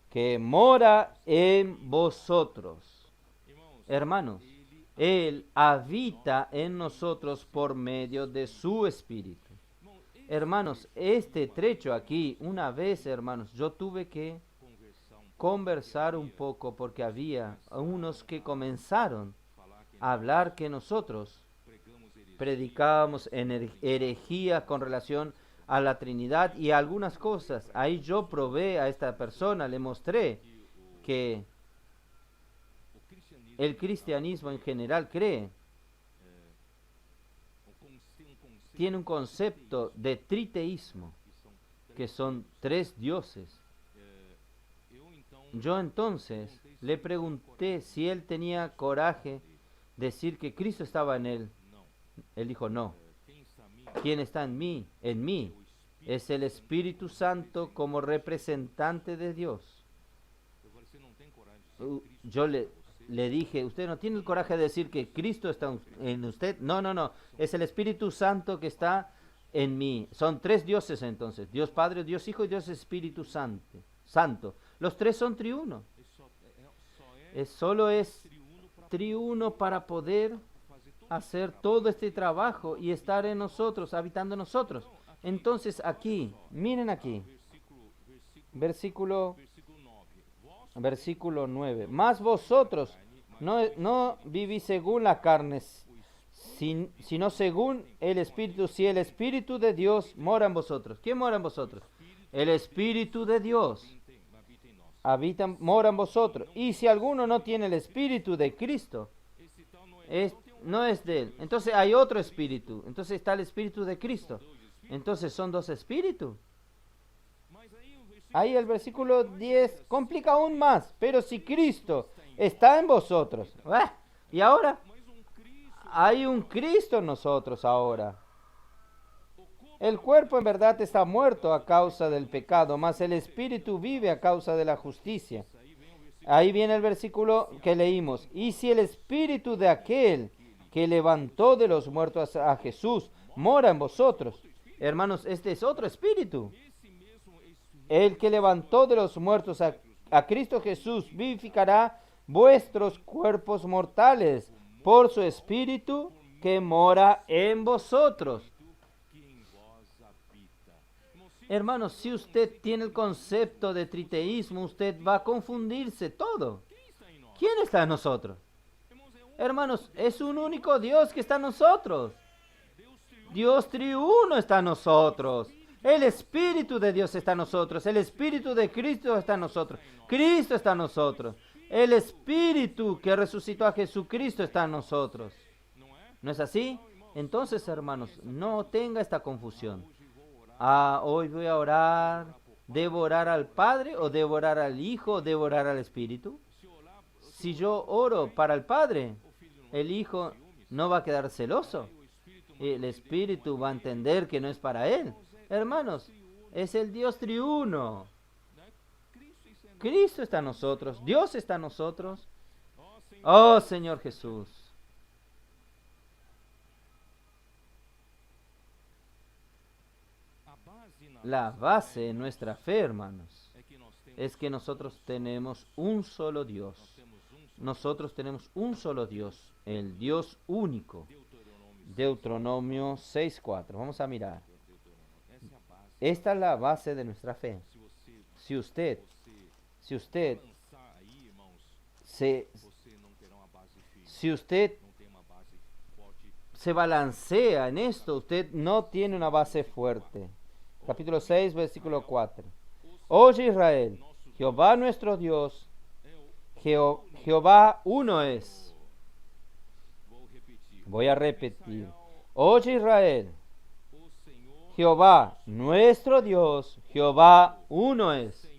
que mora en vosotros. Hermanos, Él habita en nosotros por medio de su Espíritu. Hermanos, este trecho aquí, una vez, hermanos, yo tuve que conversar un poco porque había unos que comenzaron a hablar que nosotros predicábamos herejía con relación a la Trinidad y algunas cosas. Ahí yo probé a esta persona, le mostré que el cristianismo en general tiene un concepto de triteísmo, que son tres dioses. Yo entonces le pregunté si él tenía coraje de decir que Cristo estaba en él. Él dijo, no. ¿Quién está en mí? En mí es el Espíritu Santo como representante de Dios. Yo le dije, ¿usted no tiene el coraje de decir que Cristo está en usted? No, es el Espíritu Santo que está en mí. Son tres dioses entonces, Dios Padre, Dios Hijo y Dios Espíritu Santo. Los tres son triuno. Solo es triuno para poder hacer todo este trabajo y estar en nosotros, habitando en nosotros. Entonces aquí, miren aquí, versículo 9. Mas vosotros no vivís según la carne, sino según el Espíritu. Si el Espíritu de Dios mora en vosotros. ¿Quién mora en vosotros? El Espíritu de Dios mora en vosotros. Y si alguno no tiene el Espíritu de Cristo, no es de él. Entonces hay otro Espíritu. Entonces está el Espíritu de Cristo. Entonces son dos espíritus. Ahí el versículo 10 complica aún más. Pero si Cristo está en vosotros, ¿y ahora? Hay un Cristo en nosotros ahora. El cuerpo en verdad está muerto a causa del pecado, mas el espíritu vive a causa de la justicia. Ahí viene el versículo que leímos. Y si el espíritu de aquel que levantó de los muertos a Jesús mora en vosotros. Hermanos, este es otro espíritu. El que levantó de los muertos a Cristo Jesús vivificará vuestros cuerpos mortales por su Espíritu que mora en vosotros. Hermanos, si usted tiene el concepto de triteísmo, usted va a confundirse todo. ¿Quién está en nosotros? Hermanos, es un único Dios que está en nosotros. Dios triuno está en nosotros. El Espíritu de Dios está en nosotros. El Espíritu de Cristo está en nosotros. Cristo está en nosotros. El Espíritu que resucitó a Jesucristo está en nosotros. ¿No es así? Entonces, hermanos, no tenga esta confusión. Hoy voy a orar, devorar al Padre o devorar al Hijo o devorar al Espíritu. Si yo oro para el Padre, el Hijo no va a quedar celoso. El Espíritu va a entender que no es para él. Hermanos, es el Dios triuno. Cristo está en nosotros, Dios está en nosotros. Oh Señor Jesús. La base de nuestra fe, hermanos, es que nosotros tenemos un solo Dios. Nosotros tenemos un solo Dios, el Dios único. Deuteronomio 6:4. Vamos a mirar. Esta es la base de nuestra fe. Si usted se balancea en esto, usted no tiene una base fuerte. Capítulo 6, versículo 4. Oye Israel, Jehová nuestro Dios, Jehová uno es. Voy a repetir. Oye Israel, Jehová nuestro Dios, Jehová uno es.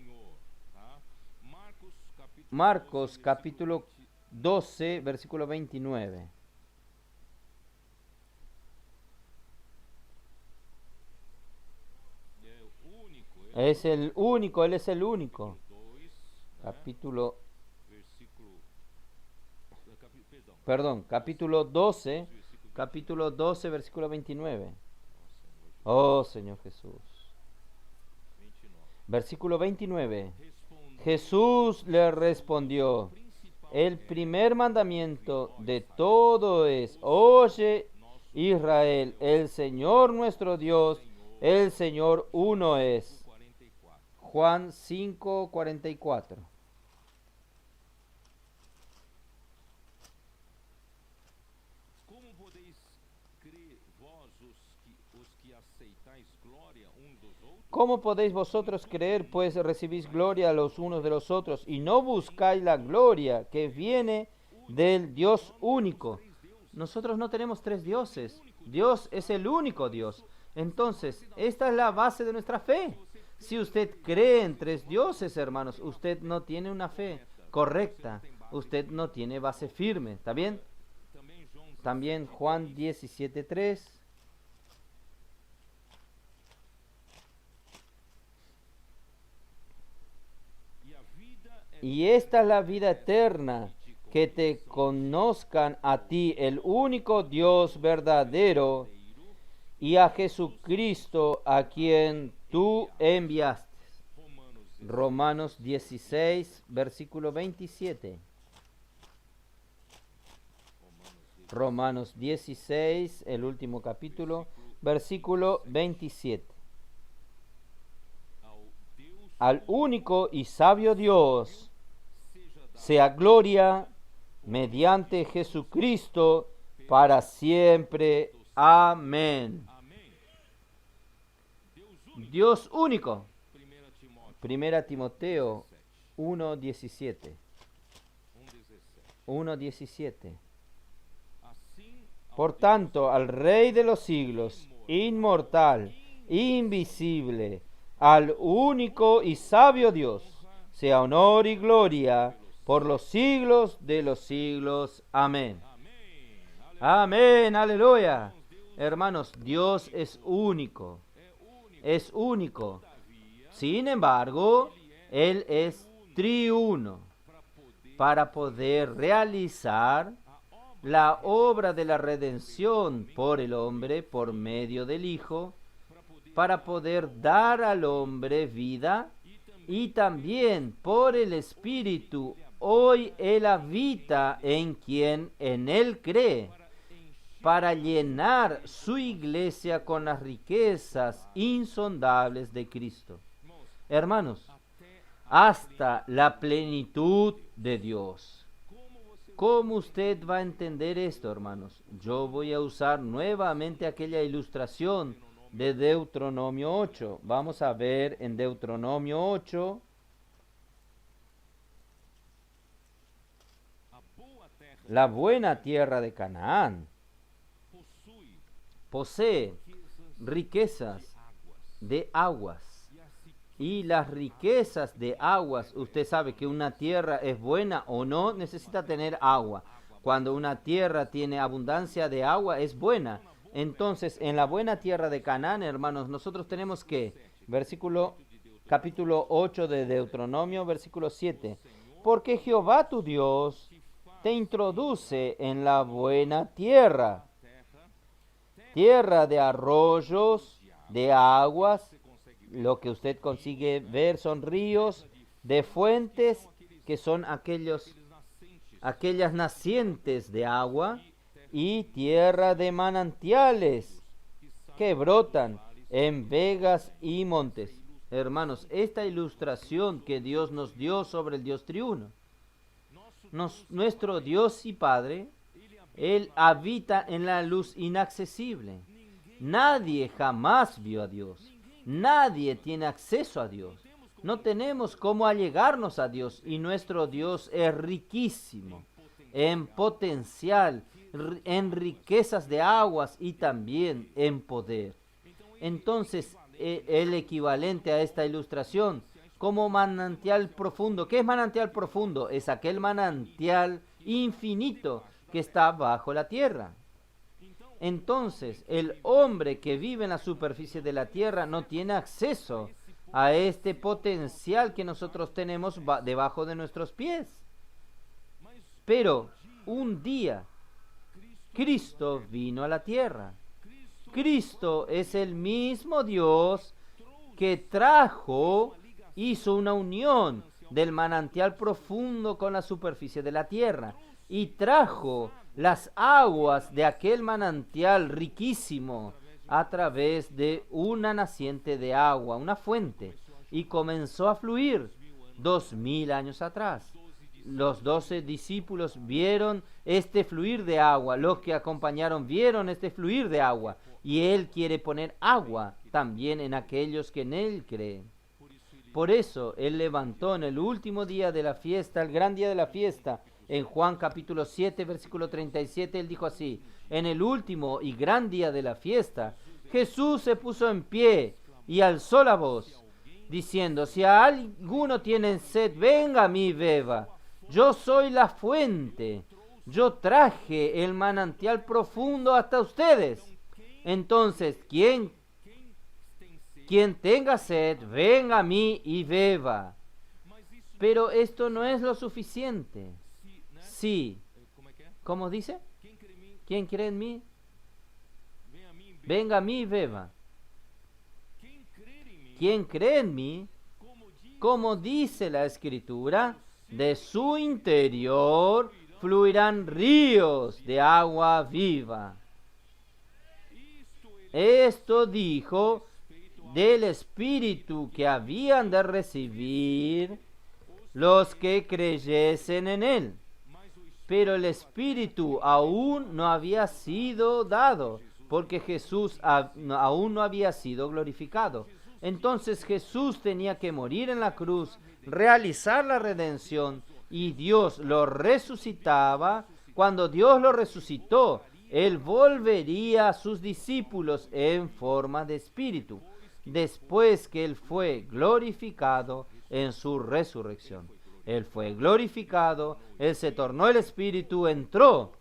Marcos capítulo 12, versículo 29. Es el único, Él es el único. Capítulo 12, versículo 29. Oh Señor Jesús. Versículo 29. Jesús le respondió, el primer mandamiento de todo es, oye Israel, el Señor nuestro Dios, el Señor uno es. Juan 5:44. ¿Cómo podéis vosotros creer, pues recibís gloria los unos de los otros y no buscáis la gloria que viene del Dios único? Nosotros no tenemos tres dioses. Dios es el único Dios. Entonces, esta es la base de nuestra fe. Si usted cree en tres dioses, hermanos, usted no tiene una fe correcta. Usted no tiene base firme. ¿Está bien? También Juan 17:3. Y esta es la vida eterna, que te conozcan a ti, el único Dios verdadero, y a Jesucristo, a quien tú enviaste. Romanos 16, versículo 27. Romanos 16, el último capítulo, versículo 27. Al único y sabio Dios sea gloria mediante Jesucristo para siempre. Amén. Dios único. Primera Timoteo 1:17. 1:17. Por tanto, al Rey de los siglos, inmortal, invisible, al único y sabio Dios, sea honor y gloria por los siglos de los siglos. Amén. Amén, aleluya. Hermanos, Dios es único. Es único. Sin embargo, Él es triuno. Para poder realizar la obra de la redención por el hombre, por medio del Hijo, para poder dar al hombre vida, y también por el Espíritu, hoy Él habita en quien en Él cree, para llenar su iglesia con las riquezas insondables de Cristo. Hermanos, hasta la plenitud de Dios. ¿Cómo usted va a entender esto, hermanos? Yo voy a usar nuevamente aquella ilustración de Deuteronomio 8. Vamos a ver en Deuteronomio 8. La buena tierra de Canaán posee riquezas de aguas. Y las riquezas de aguas, usted sabe que una tierra es buena o no, necesita tener agua. Cuando una tierra tiene abundancia de agua, es buena. Entonces, en la buena tierra de Canaán, hermanos, nosotros tenemos que, capítulo 8 de Deuteronomio, versículo 7. Porque Jehová tu Dios te introduce en la buena tierra, tierra de arroyos, de aguas, lo que usted consigue ver son ríos de fuentes que son aquellas nacientes de agua y tierra de manantiales que brotan en vegas y montes. Hermanos, esta ilustración que Dios nos dio sobre el Dios triuno, nuestro Dios y Padre, Él habita en la luz inaccesible. Nadie jamás vio a Dios. Nadie tiene acceso a Dios. No tenemos cómo allegarnos a Dios, y nuestro Dios es riquísimo en potencial, en riquezas de aguas y también en poder. Entonces, el equivalente a esta ilustración, como manantial profundo. ¿Qué es manantial profundo? Es aquel manantial infinito que está bajo la tierra. Entonces, el hombre que vive en la superficie de la tierra no tiene acceso a este potencial que nosotros tenemos debajo de nuestros pies. Pero un día, Cristo vino a la tierra. Cristo es el mismo Dios que hizo una unión del manantial profundo con la superficie de la tierra y trajo las aguas de aquel manantial riquísimo a través de una naciente de agua, una fuente, y comenzó a fluir 2000 años atrás. Los 12 discípulos vieron este fluir de agua, los que acompañaron vieron este fluir de agua, y Él quiere poner agua también en aquellos que en Él creen. Por eso Él levantó en el último día de la fiesta, el gran día de la fiesta, en Juan capítulo 7, versículo 37, Él dijo así: en el último y gran día de la fiesta, Jesús se puso en pie y alzó la voz, diciendo: si alguno tiene sed, venga a mí y beba. Yo soy la fuente, yo traje el manantial profundo hasta ustedes. Entonces, quien tenga sed, venga a mí y beba. Pero esto no es lo suficiente. Sí, ¿cómo dice? ¿Quién cree en mí? Venga a mí y beba. ¿Quién cree en mí? Como dice la Escritura, de su interior fluirán ríos de agua viva. Esto dijo del Espíritu que habían de recibir los que creyesen en Él. Pero el Espíritu aún no había sido dado, porque Jesús aún no había sido glorificado. Entonces Jesús tenía que morir en la cruz, realizar la redención, y Dios lo resucitaba. Cuando Dios lo resucitó, Él volvería a sus discípulos en forma de Espíritu, después que Él fue glorificado en su resurrección. Él fue glorificado, Él se tornó el Espíritu, entró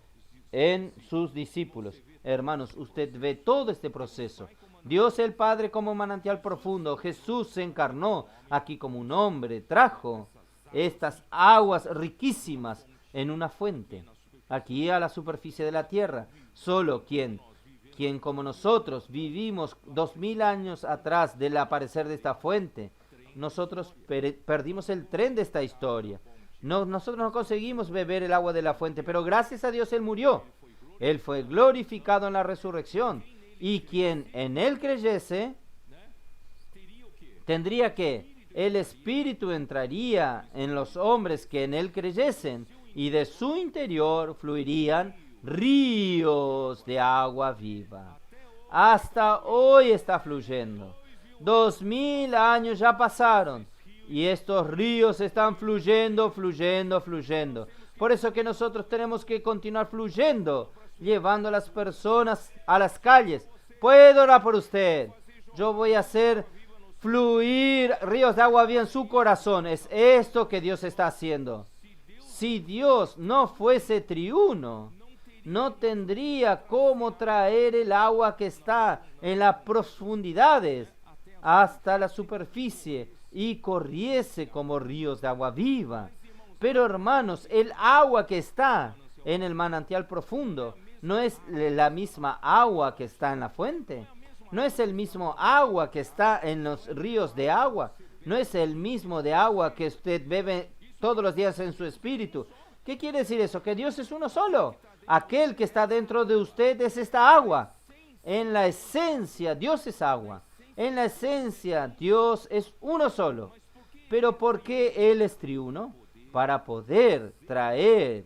en sus discípulos. Hermanos, usted ve todo este proceso. Dios el Padre como manantial profundo, Jesús se encarnó aquí como un hombre, trajo estas aguas riquísimas en una fuente, aquí a la superficie de la tierra. Solo quien como nosotros vivimos 2000 años atrás del aparecer de esta fuente, nosotros perdimos el tren de esta historia. Nosotros no conseguimos beber el agua de la fuente, pero gracias a Dios Él murió. Él fue glorificado en la resurrección. Y quien en Él creyese, tendría que, el Espíritu entraría en los hombres que en Él creyesen, y de su interior fluirían ríos de agua viva. Hasta hoy está fluyendo. 2000 años ya pasaron y estos ríos están fluyendo. Por eso que nosotros tenemos que continuar fluyendo, llevando a las personas a las calles. Puedo orar por usted. Yo voy a hacer fluir ríos de agua viva en su corazón. Es esto que Dios está haciendo. Si Dios no fuese triuno, no tendría cómo traer el agua que está en las profundidades hasta la superficie y corriese como ríos de agua viva. Pero hermanos, el agua que está en el manantial profundo no es la misma agua que está en la fuente. No es el mismo agua que está en los ríos de agua. No es el mismo de agua que usted bebe todos los días en su espíritu. ¿Qué quiere decir eso? Que Dios es uno solo. Aquel que está dentro de usted es esta agua. En la esencia, Dios es agua. En la esencia, Dios es uno solo. Pero ¿por qué Él es triuno? Para poder traer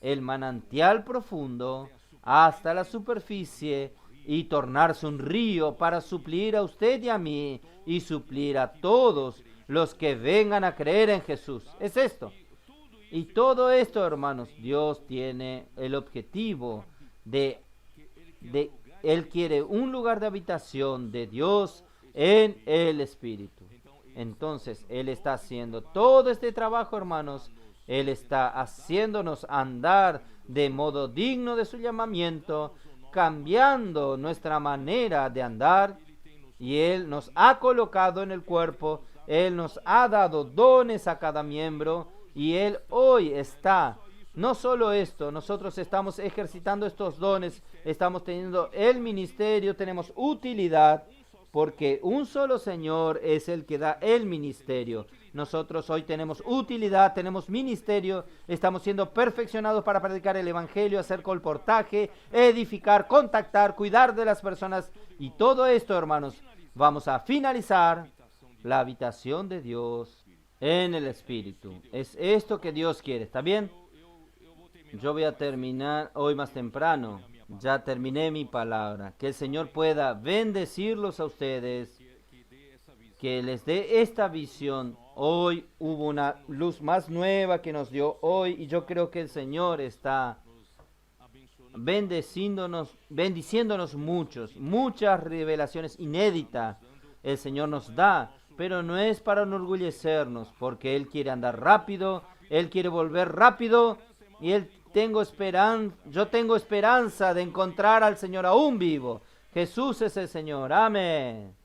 el manantial profundo hasta la superficie y tornarse un río para suplir a usted y a mí y suplir a todos los que vengan a creer en Jesús. Es esto. Y todo esto, hermanos, Dios tiene el objetivo de Él quiere un lugar de habitación de Dios en el Espíritu. Entonces, Él está haciendo todo este trabajo, hermanos. Él está haciéndonos andar de modo digno de su llamamiento, cambiando nuestra manera de andar, y Él nos ha colocado en el cuerpo, Él nos ha dado dones a cada miembro, y Él hoy está, no solo esto, nosotros estamos ejercitando estos dones, estamos teniendo el ministerio, tenemos utilidad, porque un solo Señor es el que da el ministerio. Nosotros hoy tenemos utilidad, tenemos ministerio, estamos siendo perfeccionados para predicar el Evangelio, hacer colportaje, edificar, contactar, cuidar de las personas. Y todo esto, hermanos, vamos a finalizar la habitación de Dios en el Espíritu. Es esto que Dios quiere, ¿está bien? Yo voy a terminar hoy más temprano. Ya terminé mi palabra. Que el Señor pueda bendecirlos a ustedes, que les dé esta visión. Hoy hubo una luz más nueva que nos dio hoy, y yo creo que el Señor está bendiciéndonos muchas revelaciones inéditas el Señor nos da, pero no es para enorgullecernos, porque Él quiere andar rápido, Él quiere volver rápido, y yo tengo esperanza de encontrar al Señor aún vivo. Jesús es el Señor. Amén.